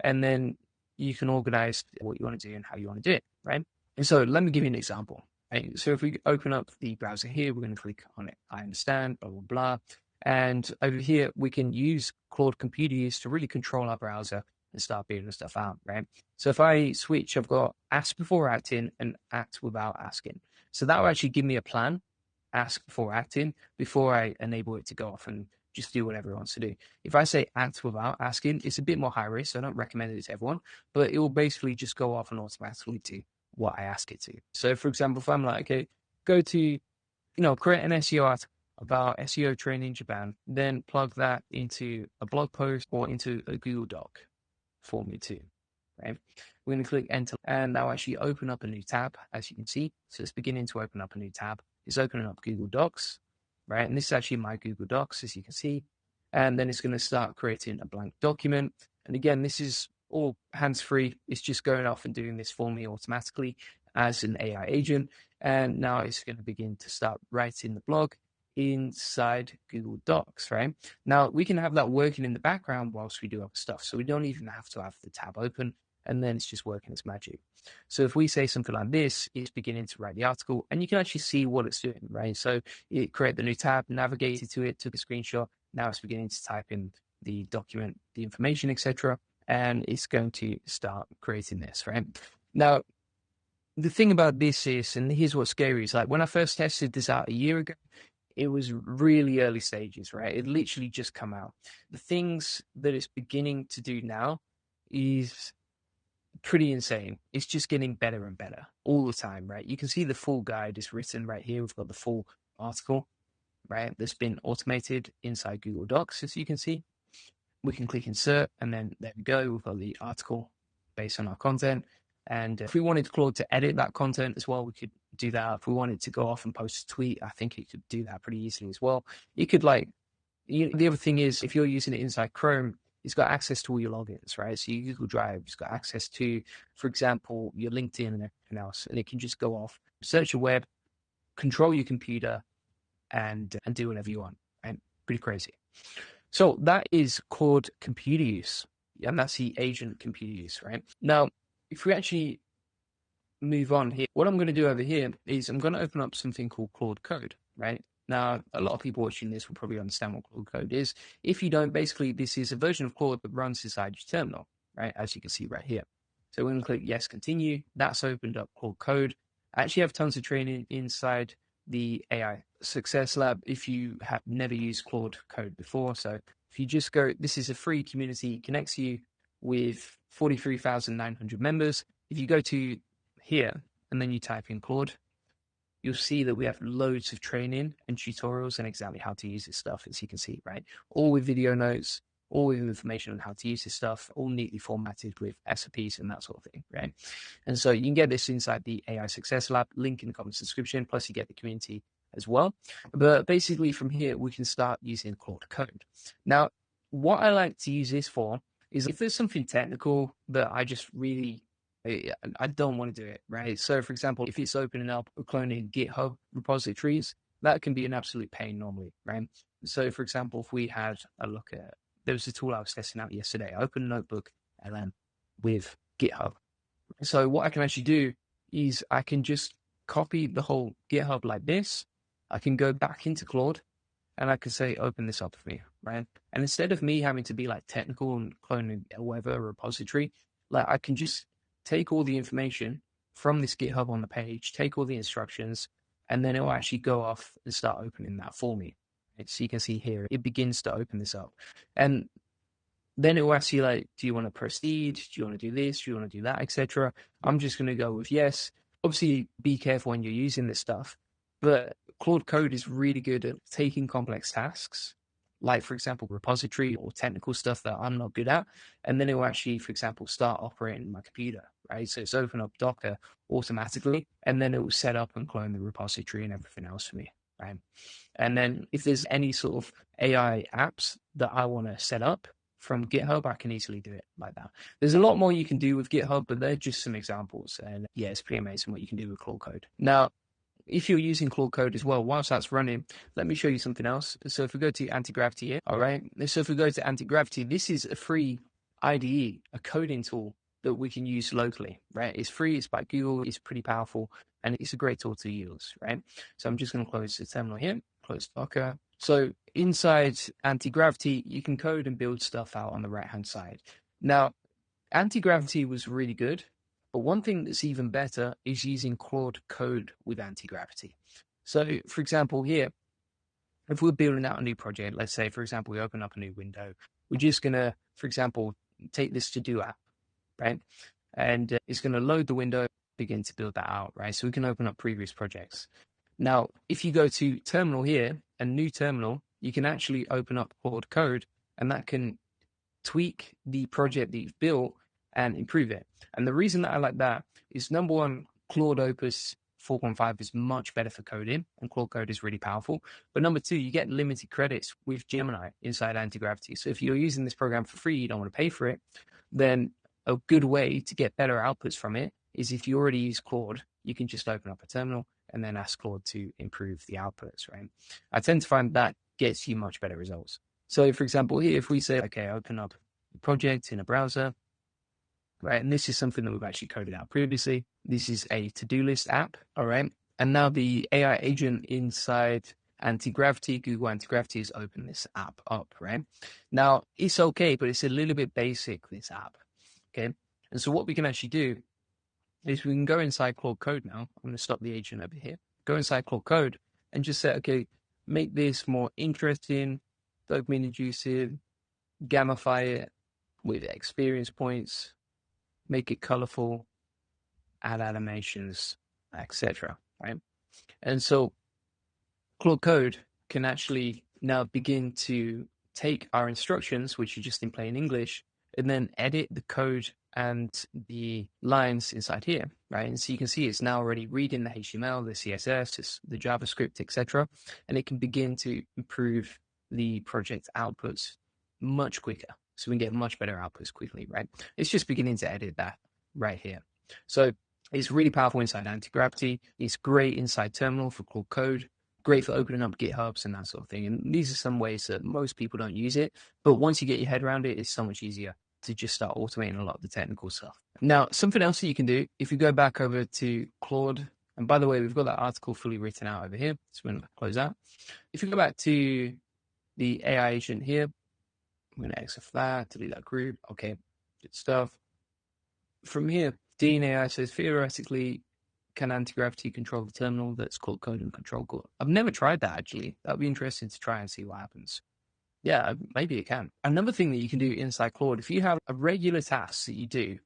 and then you can organize what you want to do and how you want to do it, right? And so let me give you an example. Right? So if we open up the browser here, we're going to click on it. I understand, blah, blah, blah. And over here, we can use Claude Computer Use to really control our browser and start building stuff out, right? So if I switch, I've got ask before acting and act without asking. So that will actually give me a plan, ask before acting, before I enable it to go off and just do whatever it wants to do. If I say act without asking, it's a bit more high risk. So I don't recommend it to everyone, but it will basically just go off and automatically do what I ask it to. So for example, if I'm like, okay, go to, create an SEO article about SEO training in Japan, then plug that into a blog post or into a Google Doc for me too, right? We're going to click enter and now actually open up a new tab, as you can see. So it's beginning to open up a new tab. It's opening up Google Docs, right? And this is actually my Google Docs, as you can see. And then it's going to start creating a blank document. And again, this is all hands-free. It's just going off and doing this for me automatically as an AI agent. And now it's going to begin to start writing the blog inside Google Docs, right? Now we can have that working in the background whilst we do other stuff. So we don't even have to have the tab open, and then it's just working its magic. So if we say something like this, it's beginning to write the article, and you can actually see what it's doing, right? So it created the new tab, navigated to it, took a screenshot. Now it's beginning to type in the document, the information, etc., and it's going to start creating this, right? Now, the thing about this is, and here's what's scary, is like when I first tested this out a year ago, it was really early stages, right? It literally just come out. The things that it's beginning to do now is pretty insane. It's just getting better and better all the time, right? You can see the full guide is written right here. We've got the full article, right? That's been automated inside Google Docs, as you can see. We can click insert, and then there we go. We've got the article based on our content. And if we wanted Claude to edit that content as well, we could do that. If we wanted to go off and post a tweet, I think it could do that pretty easily as well. You could the other thing is, if you're using it inside Chrome, it's got access to all your logins, right? So your Google Drive, it's got access to, for example, your LinkedIn and everything else. And it can just go off, search your web, control your computer, and do whatever you want, right? Pretty crazy. So that is Claude computer use. And that's the agent computer use, right? Now, if we actually move on here, what I'm going to do over here is I'm going to open up something called Claude Code, right? Now, a lot of people watching this will probably understand what Claude Code is. If you don't, basically, this is a version of Claude that runs inside your terminal, right? As you can see right here. So we're going to click Yes, Continue. That's opened up Claude Code. I actually have tons of training inside the AI Success Lab if you have never used Claude Code before. So if you just go, this is a free community, connects you with 43,900 members. If you go to here and then you type in Claude, you'll see that we have loads of training and tutorials and exactly how to use this stuff, as you can see, right? All with video notes, all with information on how to use this stuff, all neatly formatted with SOPs and that sort of thing, right? And so you can get this inside the AI Success Lab, link in the comments description, plus you get the community as well. But basically from here, we can start using Claude Code. Now, what I like to use this for is if there's something technical that I just really, I don't want to do it, right? So for example, if it's opening up or cloning GitHub repositories, that can be an absolute pain normally, right? So for example, if we had a look at, there was a tool I was testing out yesterday. I opened Notebook LM with GitHub. So what I can actually do is I can just copy the whole GitHub like this. I can go back into Claude and I can say, open this up for me, right? And instead of me having to be like technical and cloning whatever repository, like I can just take all the information from this GitHub on the page, take all the instructions, and then it will actually go off and start opening that for me. Right? So you can see here, it begins to open this up. And then it will ask you like, do you want to proceed? Do you want to do this? Do you want to do that, etc.? I'm just going to go with yes. Obviously, be careful when you're using this stuff, but Claude Code is really good at taking complex tasks, like, for example, repository or technical stuff that I'm not good at. And then it will actually, for example, start operating my computer, right? So it's open up Docker automatically, and then it will set up and clone the repository and everything else for me, right? And then if there's any sort of AI apps that I want to set up from GitHub, I can easily do it like that. There's a lot more you can do with GitHub, but they're just some examples. And yeah, it's pretty amazing what you can do with Claude Code. Now, if you're using Claude Code as well, whilst that's running, let me show you something else. So if we go to Anti-Gravity here, all right. So if we go to Anti-Gravity, this is a free IDE, a coding tool that we can use locally, right? It's free, it's by Google, it's pretty powerful, and it's a great tool to use, right? So I'm just going to close the terminal here, close Docker. So inside Anti-Gravity, you can code and build stuff out on the right-hand side. Now, Anti-gravity was really good, but one thing that's even better is using Claude Code with anti-gravity. So, for example, here, if we're building out a new project, let's say, for example, we open up a new window, we're just going to, for example, take this to-do app, right? And it's going to load the window, begin to build that out, right? So we can open up previous projects. Now, if you go to terminal here, a new terminal, you can actually open up Claude Code, and that can tweak the project that you've built and improve it. And the reason that I like that is, number one, Claude Opus 4.5 is much better for coding, and Claude Code is really powerful. But number two, you get limited credits with Gemini inside Anti-Gravity. So if you're using this program for free, you don't want to pay for it, then a good way to get better outputs from it is, if you already use Claude, you can just open up a terminal and then ask Claude to improve the outputs, right? I tend to find that gets you much better results. So, for example, here, if we say, okay, open up a project in a browser, right? And this is something that we've actually coded out previously. This is a to-do list app, all right? And now the AI agent inside Anti-Gravity, Google Anti-Gravity, has opened this app up, right? Now, it's okay, but it's a little bit basic, this app, okay? And so what we can actually do is we can go inside Claude Code now. I'm going to stop the agent over here. Go inside Claude Code and just say, okay, make this more interesting, dopamine inducing, gamify it with experience points, make it colorful, add animations, etc. Right? And so Claude Code can actually now begin to take our instructions, which are just in plain English, and then edit the code and the lines inside here, right? And so you can see it's now already reading the HTML, the CSS, the JavaScript, etc., and it can begin to improve the project outputs much quicker. So we can get much better outputs quickly, right? It's just beginning to edit that right here. So it's really powerful inside Anti-Gravity. It's great inside Terminal for Claude Code. Great for opening up GitHubs and that sort of thing. And these are some ways that most people don't use it. But once you get your head around it, it's so much easier to just start automating a lot of the technical stuff. Now, something else that you can do, if you go back over to Claude, and by the way, we've got that article fully written out over here. So we're going to close out. If you go back to the AI agent here, I'm going to exit that, delete that group. Okay, good stuff. From here, Dean AI says, theoretically, can Anti-Gravity control the terminal that's called Code and Control Core? I've never tried that, actually. That would be interesting to try and see what happens. Yeah, maybe it can. Another thing that you can do inside Claude, if you have a regular task that you do,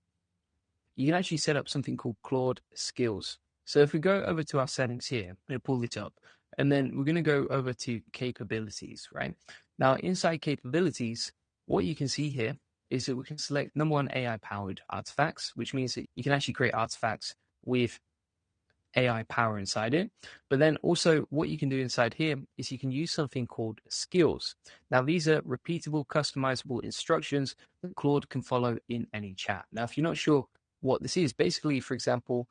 you can actually set up something called Claude Skills. So if we go over to our settings here, I'm going to pull it up, and then we're going to go over to Capabilities, right? Now, inside Capabilities, what you can see here is that we can select, number one, AI-powered artifacts, which means that you can actually create artifacts with AI power inside it. But then also what you can do inside here is you can use something called skills. Now, these are repeatable, customizable instructions that Claude can follow in any chat. Now, if you're not sure what this is, basically, for example,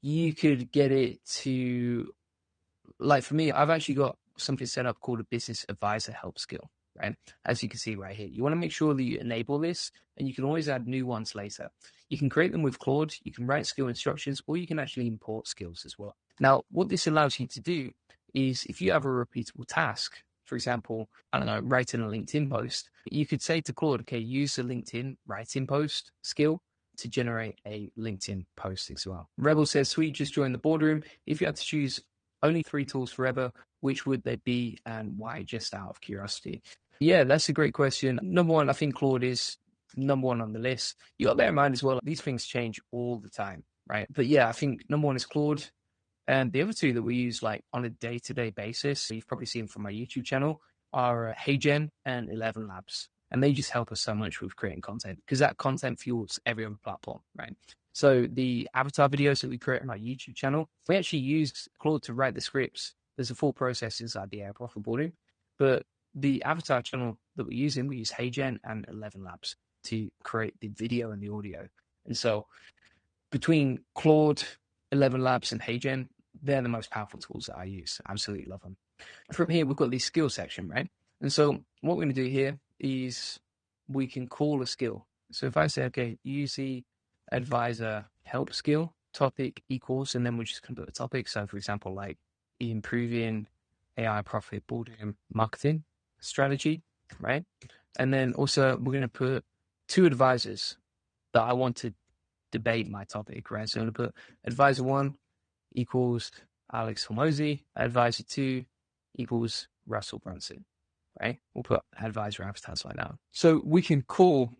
you could get it to, like for me, I've actually got something set up called a business advisor help skill, right? As you can see right here, you want to make sure that you enable this, and you can always add new ones later. You can create them with Claude, you can write skill instructions, or you can actually import skills as well. Now, what this allows you to do is, if you have a repeatable task, for example, I don't know, writing a LinkedIn post, you could say to Claude, okay, use the LinkedIn writing post skill to generate a LinkedIn post as well. Rebel says, sweet, just joined the boardroom. If you had to choose only 3 tools forever, which would they be and why, just out of curiosity? Yeah, that's a great question. Number one, I think Claude is number one on the list. You got to bear in mind as well, these things change all the time, right? But yeah, I think number one is Claude. And the other two that we use like on a day-to-day basis, so you've probably seen from my YouTube channel, are HeyGen and 11 Labs. And they just help us so much with creating content, because that content fuels every other platform, right? So the avatar videos that we create on our YouTube channel, we actually use Claude to write the scripts. There's a full process inside the AI Profit Boarding. But the avatar channel that we're using, we use HeyGen and 11 Labs to create the video and the audio. And so between Claude, 11 Labs, and HeyGen, they're the most powerful tools that I use. Absolutely love them. From here, we've got the skill section, right? And so what we're going to do here is we can call a skill. So if I say, okay, use the advisor help skill, topic equals, and then we're just going to put a topic. So for example, like improving AI profit boarding marketing strategy, right? And then also we're going to put 2 advisors. that I want to debate my topic, right? So I'm going to put advisor 1 equals Alex Hormozi, advisor 2 equals Russell Brunson, right? We'll put advisor avatars like that. So we can call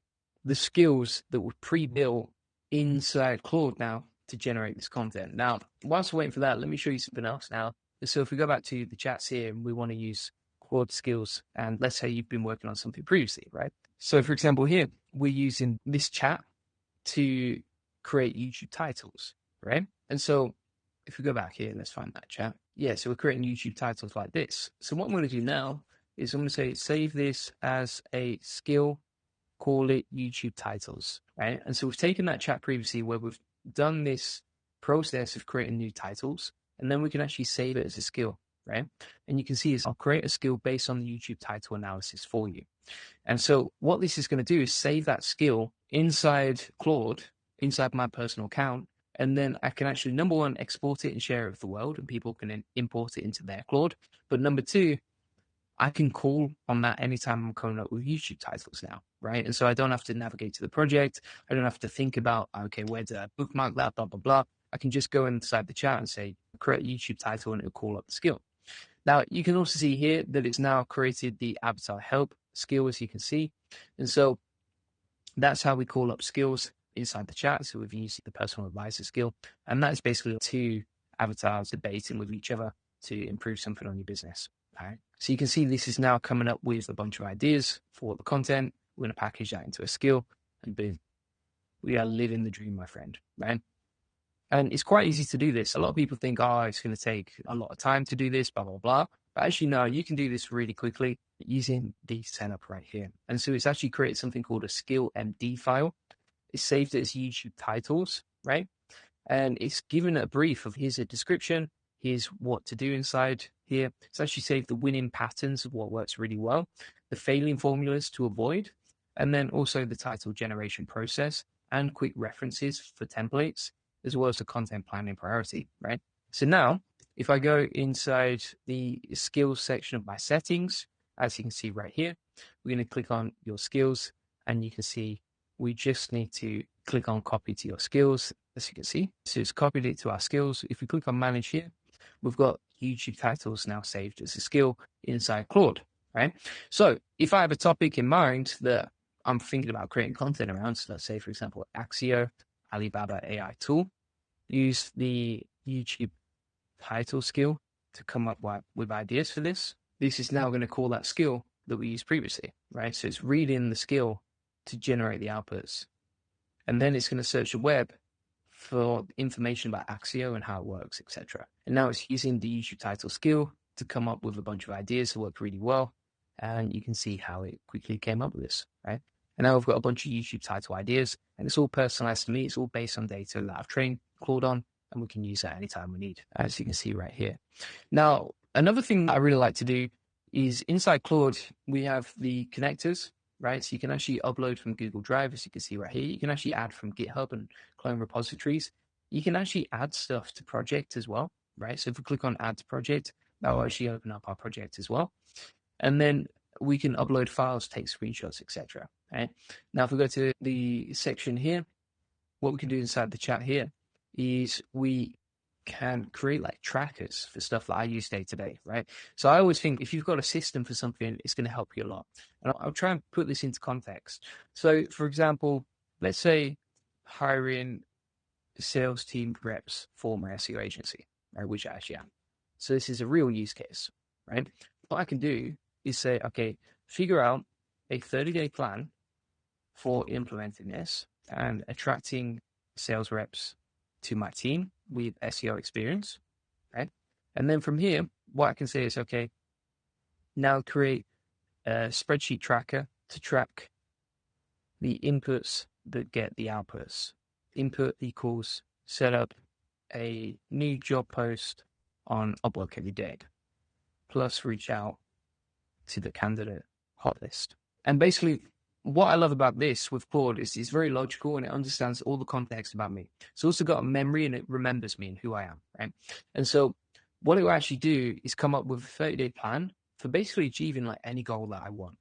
the skills that were pre-built inside Claude now to generate this content. Now, whilst we're waiting for that, let me show you something else now. So if we go back to the chats here and we want to use Claude skills, and let's say you've been working on something previously, right? So for example, here, we're using this chat to create YouTube titles, right? And so if we go back here, let's find that chat. Yeah, so we're creating YouTube titles like this. So what I'm going to do now is I'm going to say, save this as a skill, call it YouTube titles, right? And so we've taken that chat previously where we've done this process of creating new titles, and then we can actually save it as a skill, right? And you can see is I'll create a skill based on the YouTube title analysis for you. And so what this is going to do is save that skill inside Claude, inside my personal account, and then I can actually, number one, export it and share it with the world, and people can import it into their Claude. But number two, I can call on that anytime I'm coming up with YouTube titles now, right? And so I don't have to navigate to the project. I don't have to think about, okay, where did I bookmark that, blah, blah, blah. I can just go inside the chat and say, create a YouTube title, and it'll call up the skill. Now, you can also see here that it's now created the avatar help skill, as you can see. And so that's how we call up skills inside the chat. So we've used the personal advisor skill, and that's basically two avatars debating with each other to improve something on your business. All right. So you can see this is now coming up with a bunch of ideas for the content. We're going to package that into a skill, and boom, we are living the dream, my friend, right? And it's quite easy to do this. A lot of people think, oh, it's going to take a lot of time to do this, blah, blah, blah. But actually, no, you can do this really quickly using the setup right here. And so it's actually created something called a skill MD file. It's saved it as YouTube titles, right? And it's given a brief of here's a description, here's what to do inside here. It's actually saved the winning patterns of what works really well, the failing formulas to avoid, and then also the title generation process and quick references for templates, as well as the content planning priority, right? So now, if I go inside the skills section of my settings, as you can see right here, we're going to click on your skills, and you can see we just need to click on copy to your skills, as you can see. So it's copied it to our skills. If we click on manage here, we've got YouTube titles now saved as a skill inside Claude, right? So if I have a topic in mind that I'm thinking about creating content around, so let's say, for example, Axio, Alibaba AI tool, use the YouTube title skill to come up with ideas for this. This is now going to call that skill that we used previously, right? So it's reading the skill to generate the outputs. And then it's going to search the web for information about Axio and how it works, etc. And now it's using the YouTube title skill to come up with a bunch of ideas that work really well. And you can see how it quickly came up with this, right? And now I've got a bunch of YouTube title ideas, and it's all personalized to me. It's all based on data that I've trained Claude on, and we can use that anytime we need, as you can see right here. Now, another thing that I really like to do is inside Claude, we have the connectors, right? So you can actually upload from Google Drive, as you can see right here. You can actually add from GitHub and clone repositories. You can actually add stuff to project as well, right? So if we click on add to project, that will actually open up our project as well. And then we can upload files, take screenshots, etc. Right? Now, if we go to the section here, what we can do inside the chat here is we can create like trackers for stuff that I use day to day, right? So I always think if you've got a system for something, it's going to help you a lot. And I'll try and put this into context. So, for example, let's say hiring sales team reps for my SEO agency, right, which I actually am. So this is a real use case, right? What I can do is say, okay, figure out a 30-day plan for implementing this and attracting sales reps to my team with SEO experience, right? And then from here, what I can say is, okay, now create a spreadsheet tracker to track the inputs that get the outputs. Input equals set up a new job post on Upwork every day, plus reach out to the candidate hot list. And basically, what I love about this with Claude is it's very logical and it understands all the context about me. It's also got a memory and it remembers me and who I am, right? And so what it will actually do is come up with a 30-day plan for basically achieving like any goal that I want,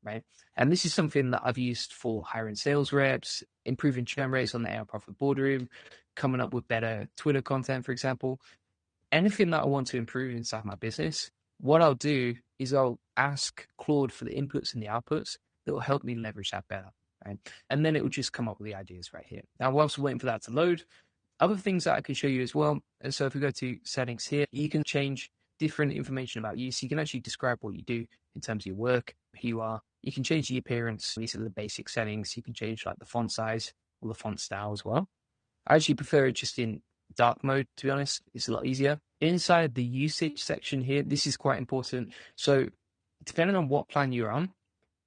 right? And this is something that I've used for hiring sales reps, improving churn rates on the AI Profit Boardroom, coming up with better Twitter content, for example. Anything that I want to improve inside my business, what I'll do is I'll ask Claude for the inputs and the outputs that will help me leverage that better, right? And then it will just come up with the ideas right here. Now, whilst we're waiting for that to load, other things that I can show you as well. And so if we go to settings here, you can change different information about you. So you can actually describe what you do in terms of your work, who you are. You can change the appearance. These are the basic settings. You can change like the font size or the font style as well. I actually prefer it just in dark mode, to be honest. It's a lot easier. Inside the usage section here, this is quite important. So depending on what plan you're on,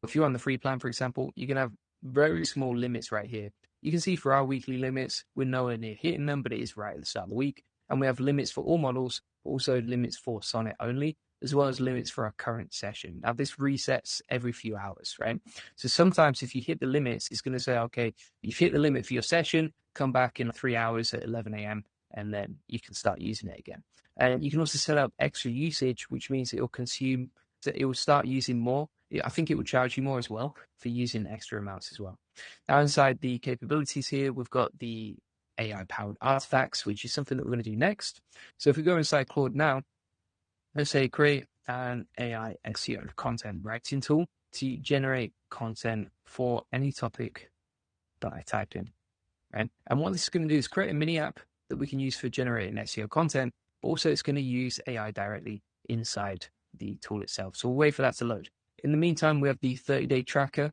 if you're on the free plan, for example, you can have very small limits right here. You can see for our weekly limits, we're nowhere near hitting them, but it is right at the start of the week. And we have limits for all models, but also limits for Sonnet only, as well as limits for our current session. Now, this resets every few hours, right? So sometimes if you hit the limits, it's going to say, okay, you've hit the limit for your session, come back in 3 hours at 11 a.m., and then you can start using it again. And you can also set up extra usage, which means it will start using more. I think it will charge you more as well for using extra amounts as well. Now, inside the capabilities here, we've got the AI-powered artifacts, which is something that we're going to do next. So if we go inside Claude now, let's say create an AI SEO content writing tool to generate content for any topic that I type in. Right? And what this is going to do is create a mini app that we can use for generating SEO content, but also it's going to use AI directly inside the tool itself. So we'll wait for that to load. In the meantime, we have the 30-day tracker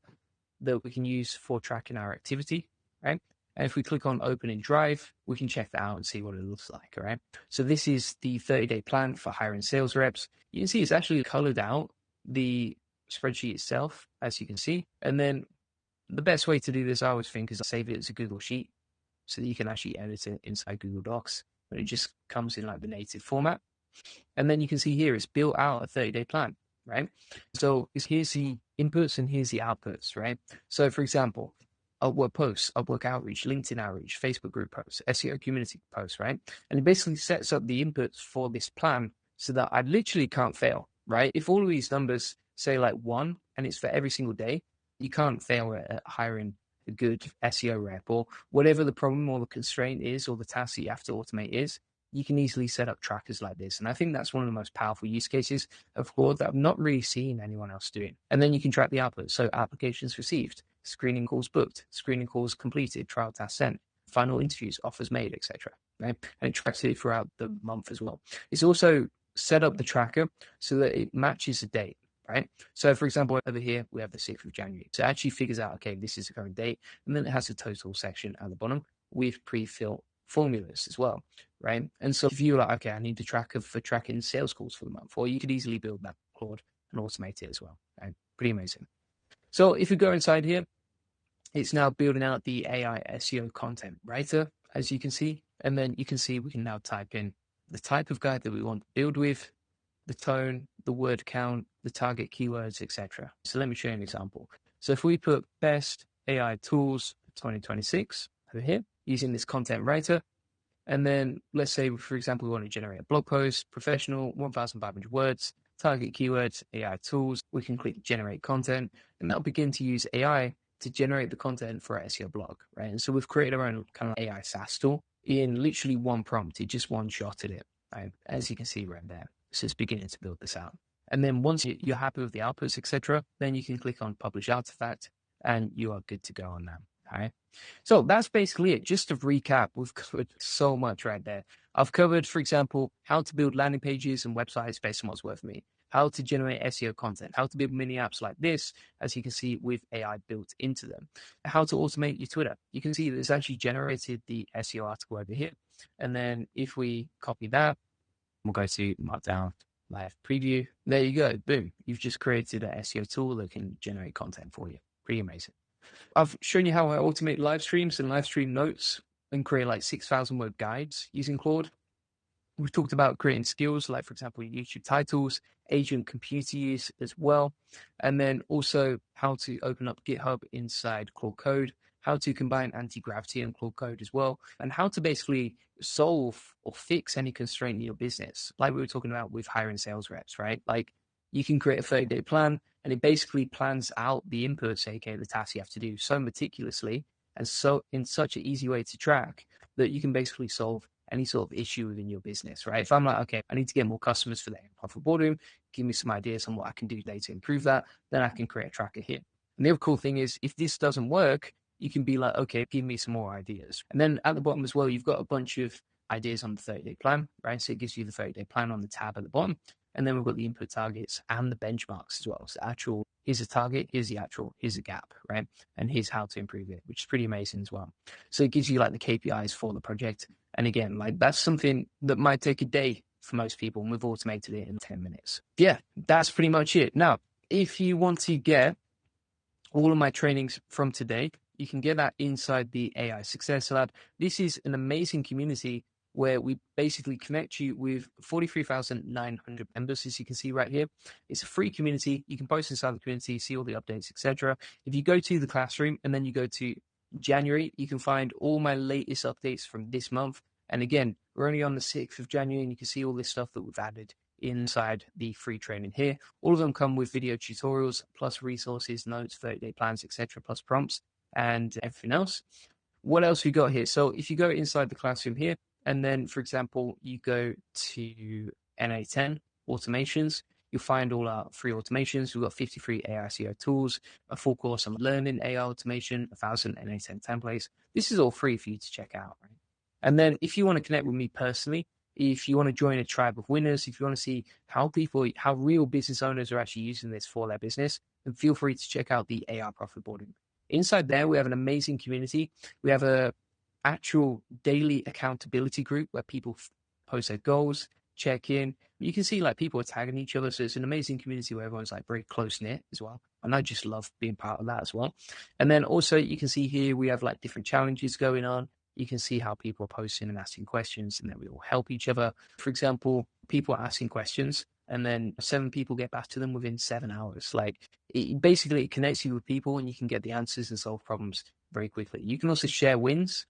that we can use for tracking our activity, right? And if we click on open in Drive, we can check that out and see what it looks like, all right? So this is the 30-day plan for hiring sales reps. You can see it's actually colored out the spreadsheet itself, as you can see. And then the best way to do this, I always think, is save it as a Google Sheet so that you can actually edit it inside Google Docs, but it just comes in like the native format. And then you can see here, it's built out a 30-day plan, right? So here's the inputs and here's the outputs, right? So for example, Upwork posts, Upwork outreach, LinkedIn outreach, Facebook group posts, SEO community posts, right? And it basically sets up the inputs for this plan so that I literally can't fail, right? If all of these numbers say like 1 and it's for every single day, you can't fail at hiring a good SEO rep or whatever the problem or the constraint is or the task that you have to automate is. You can easily set up trackers like this. And I think that's one of the most powerful use cases of Claude that I've not really seen anyone else doing. And then you can track the output. So applications received, screening calls booked, screening calls completed, trial tasks sent, final interviews, offers made, etc. Right? And it tracks it throughout the month as well. It's also set up the tracker so that it matches the date. Right. So, for example, over here, we have the 6th of January. So it actually figures out, okay, this is the current date. And then it has a total section at the bottom with pre-filled formulas as well. Right. And so if you're like, okay, I need the tracker for tracking sales calls for the month, or you could easily build that Claude and automate it as well. Right? Pretty amazing. So if you go inside here, it's now building out the AI SEO content writer, as you can see. And then you can see we can now type in the type of guide that we want to build with, the tone, the word count, the target keywords, etc. So let me show you an example. So if we put best AI tools 2026 over here using this content writer, and then let's say, for example, we want to generate a blog post, professional, 1,500 words, target keywords, AI tools, we can click generate content, and that'll begin to use AI to generate the content for our SEO blog, right? And so we've created our own kind of AI SaaS tool in literally one prompt. It just one-shotted it, right? As you can see right there. So it's beginning to build this out. And then once you're happy with the outputs, etc., then you can click on publish artifact and you are good to go on that. All right. So that's basically it. Just to recap, we've covered so much right there. I've covered, for example, how to build landing pages and websites based on what's worth for me, how to generate SEO content, how to build mini apps like this, as you can see with AI built into them, how to automate your Twitter. You can see that it's actually generated the SEO article over here. And then if we copy that, we'll go to Markdown Live Preview. There you go. Boom. You've just created an SEO tool that can generate content for you. Pretty amazing. I've shown you how I automate live streams and live stream notes and create like 6,000 word guides using Claude. We've talked about creating skills, like, for example, YouTube titles, agent computer use as well. And then also how to open up GitHub inside Claude Code, how to combine anti-gravity and Claude Code as well, and how to basically solve or fix any constraint in your business. Like we were talking about with hiring sales reps, right? Like you can create a 30-day plan And it basically plans out the inputs, aka the tasks you have to do, so meticulously and so in such an easy way to track that you can basically solve any sort of issue within your business, right? If I'm like, okay, I need to get more customers for the profit boardroom, give me some ideas on what I can do today to improve that, then I can create a tracker here. And the other cool thing is, if this doesn't work, you can be like, okay, give me some more ideas. And then at the bottom as well, you've got a bunch of ideas on the 30-day plan, right? So it gives you the 30-day plan on the tab at the bottom. And then we've got the input targets and the benchmarks as well. So actual, here's a target, here's the actual, here's a gap, right? And here's how to improve it, which is pretty amazing as well. So it gives you like the KPIs for the project. And again, like that's something that might take a day for most people, and we've automated it in 10 minutes. Yeah, that's pretty much it. Now, if you want to get all of my trainings from today, you can get that inside the AI Success Lab. This is an amazing community where we basically connect you with 43,900 members, as you can see right here. It's a free community. You can post inside the community, see all the updates, etc. If you go to the classroom and then you go to January, you can find all my latest updates from this month. And again, we're only on the 6th of January, and you can see all this stuff that we've added inside the free training here. All of them come with video tutorials, plus resources, notes, 30-day plans, etc., plus prompts and everything else. What else we got here? So if you go inside the classroom here, and then, for example, you go to NA10 automations, you'll find all our free automations. We've got 53 AI SEO tools, a full course on learning AI automation, 1,000 NA10 templates. This is all free for you to check out, right? And then if you want to connect with me personally, if you want to join a tribe of winners, if you want to see how real business owners are actually using this for their business, then feel free to check out the AI Profit Boardroom. Inside there, we have an amazing community. We have a actual daily accountability group where people post their goals, check in. You can see like people are tagging each other. So it's an amazing community where everyone's like very close knit as well. And I just love being part of that as well. And then also you can see here, we have like different challenges going on. You can see how people are posting and asking questions, and then we all help each other. For example, people are asking questions and then 7 people get back to them within 7 hours. Like it connects you with people, and you can get the answers and solve problems very quickly. You can also share wins.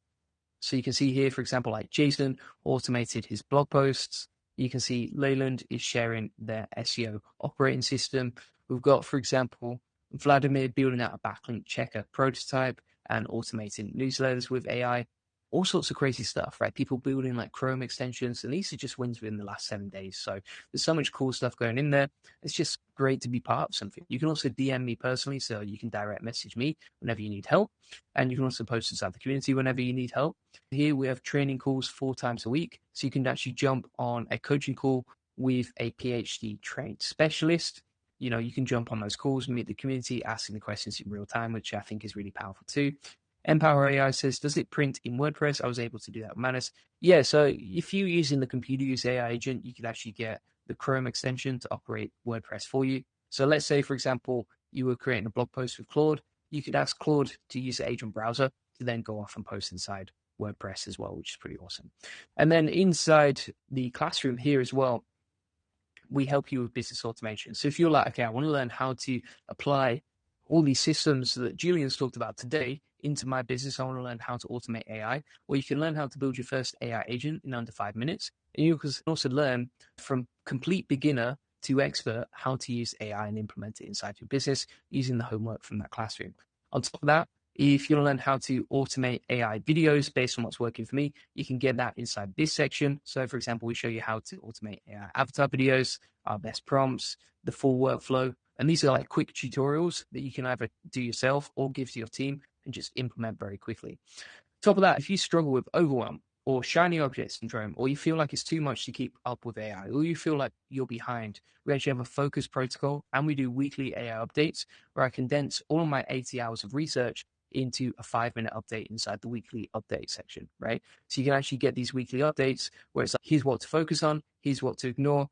So you can see here, for example, like Jason automated his blog posts. You can see Leyland is sharing their SEO operating system. We've got, for example, Vladimir building out a backlink checker prototype and automating newsletters with AI. All sorts of crazy stuff, right? People building like Chrome extensions, and these are just wins within the last 7 days. So there's so much cool stuff going in there. It's just great to be part of something. You can also DM me personally, so you can direct message me whenever you need help. And you can also post inside the community whenever you need help. Here we have training calls 4 times a week. So you can actually jump on a coaching call with a PhD trained specialist. You know, you can jump on those calls, meet the community, asking the questions in real time, which I think is really powerful too. Empower AI says, does it print in WordPress? I was able to do that with Manus. Yeah, so if you're using the computer use AI agent, you could actually get the Chrome extension to operate WordPress for you. So let's say, for example, you were creating a blog post with Claude. You could ask Claude to use the agent browser to then go off and post inside WordPress as well, which is pretty awesome. And then inside the classroom here as well, we help you with business automation. So if you're like, okay, I want to learn how to apply all these systems that Julian's talked about today into my business, I want to learn how to automate AI, or you can learn how to build your first AI agent in under 5 minutes. And you can also learn from complete beginner to expert how to use AI and implement it inside your business using the homework from that classroom. On top of that, if you want to learn how to automate AI videos based on what's working for me, you can get that inside this section. So for example, we show you how to automate AI avatar videos, our best prompts, the full workflow. And these are like quick tutorials that you can either do yourself or give to your team and just implement very quickly. Top of that, if you struggle with overwhelm or shiny object syndrome, or you feel like it's too much to keep up with AI, or you feel like you're behind, we actually have a focus protocol, and we do weekly AI updates where I condense all of my 80 hours of research into a 5-minute update inside the weekly update section, right? So you can actually get these weekly updates where it's like, here's what to focus on, here's what to ignore,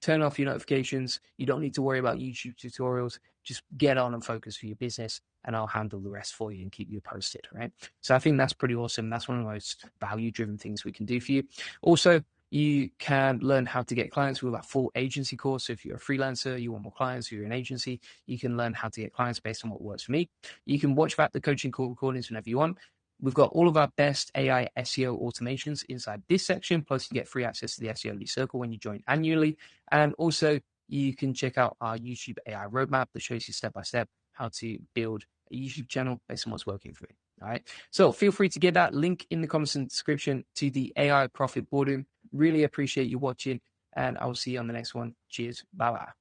turn off your notifications. You don't need to worry about YouTube tutorials. Just get on and focus for your business, and I'll handle the rest for you and keep you posted, right? So I think that's pretty awesome. That's one of the most value-driven things we can do for you. Also, you can learn how to get clients with a full agency course. So if you're a freelancer, you want more clients, you're an agency, you can learn how to get clients based on what works for me. You can watch back the coaching call recordings whenever you want. We've got all of our best AI SEO automations inside this section, plus you get free access to the SEO Elite Circle when you join annually. And also you can check out our YouTube AI roadmap that shows you step by step how to build a YouTube channel based on what's working for you. All right. So feel free to get that link in the comments and description to the AI Profit Boardroom. Really appreciate you watching, and I will see you on the next one. Cheers. Bye bye.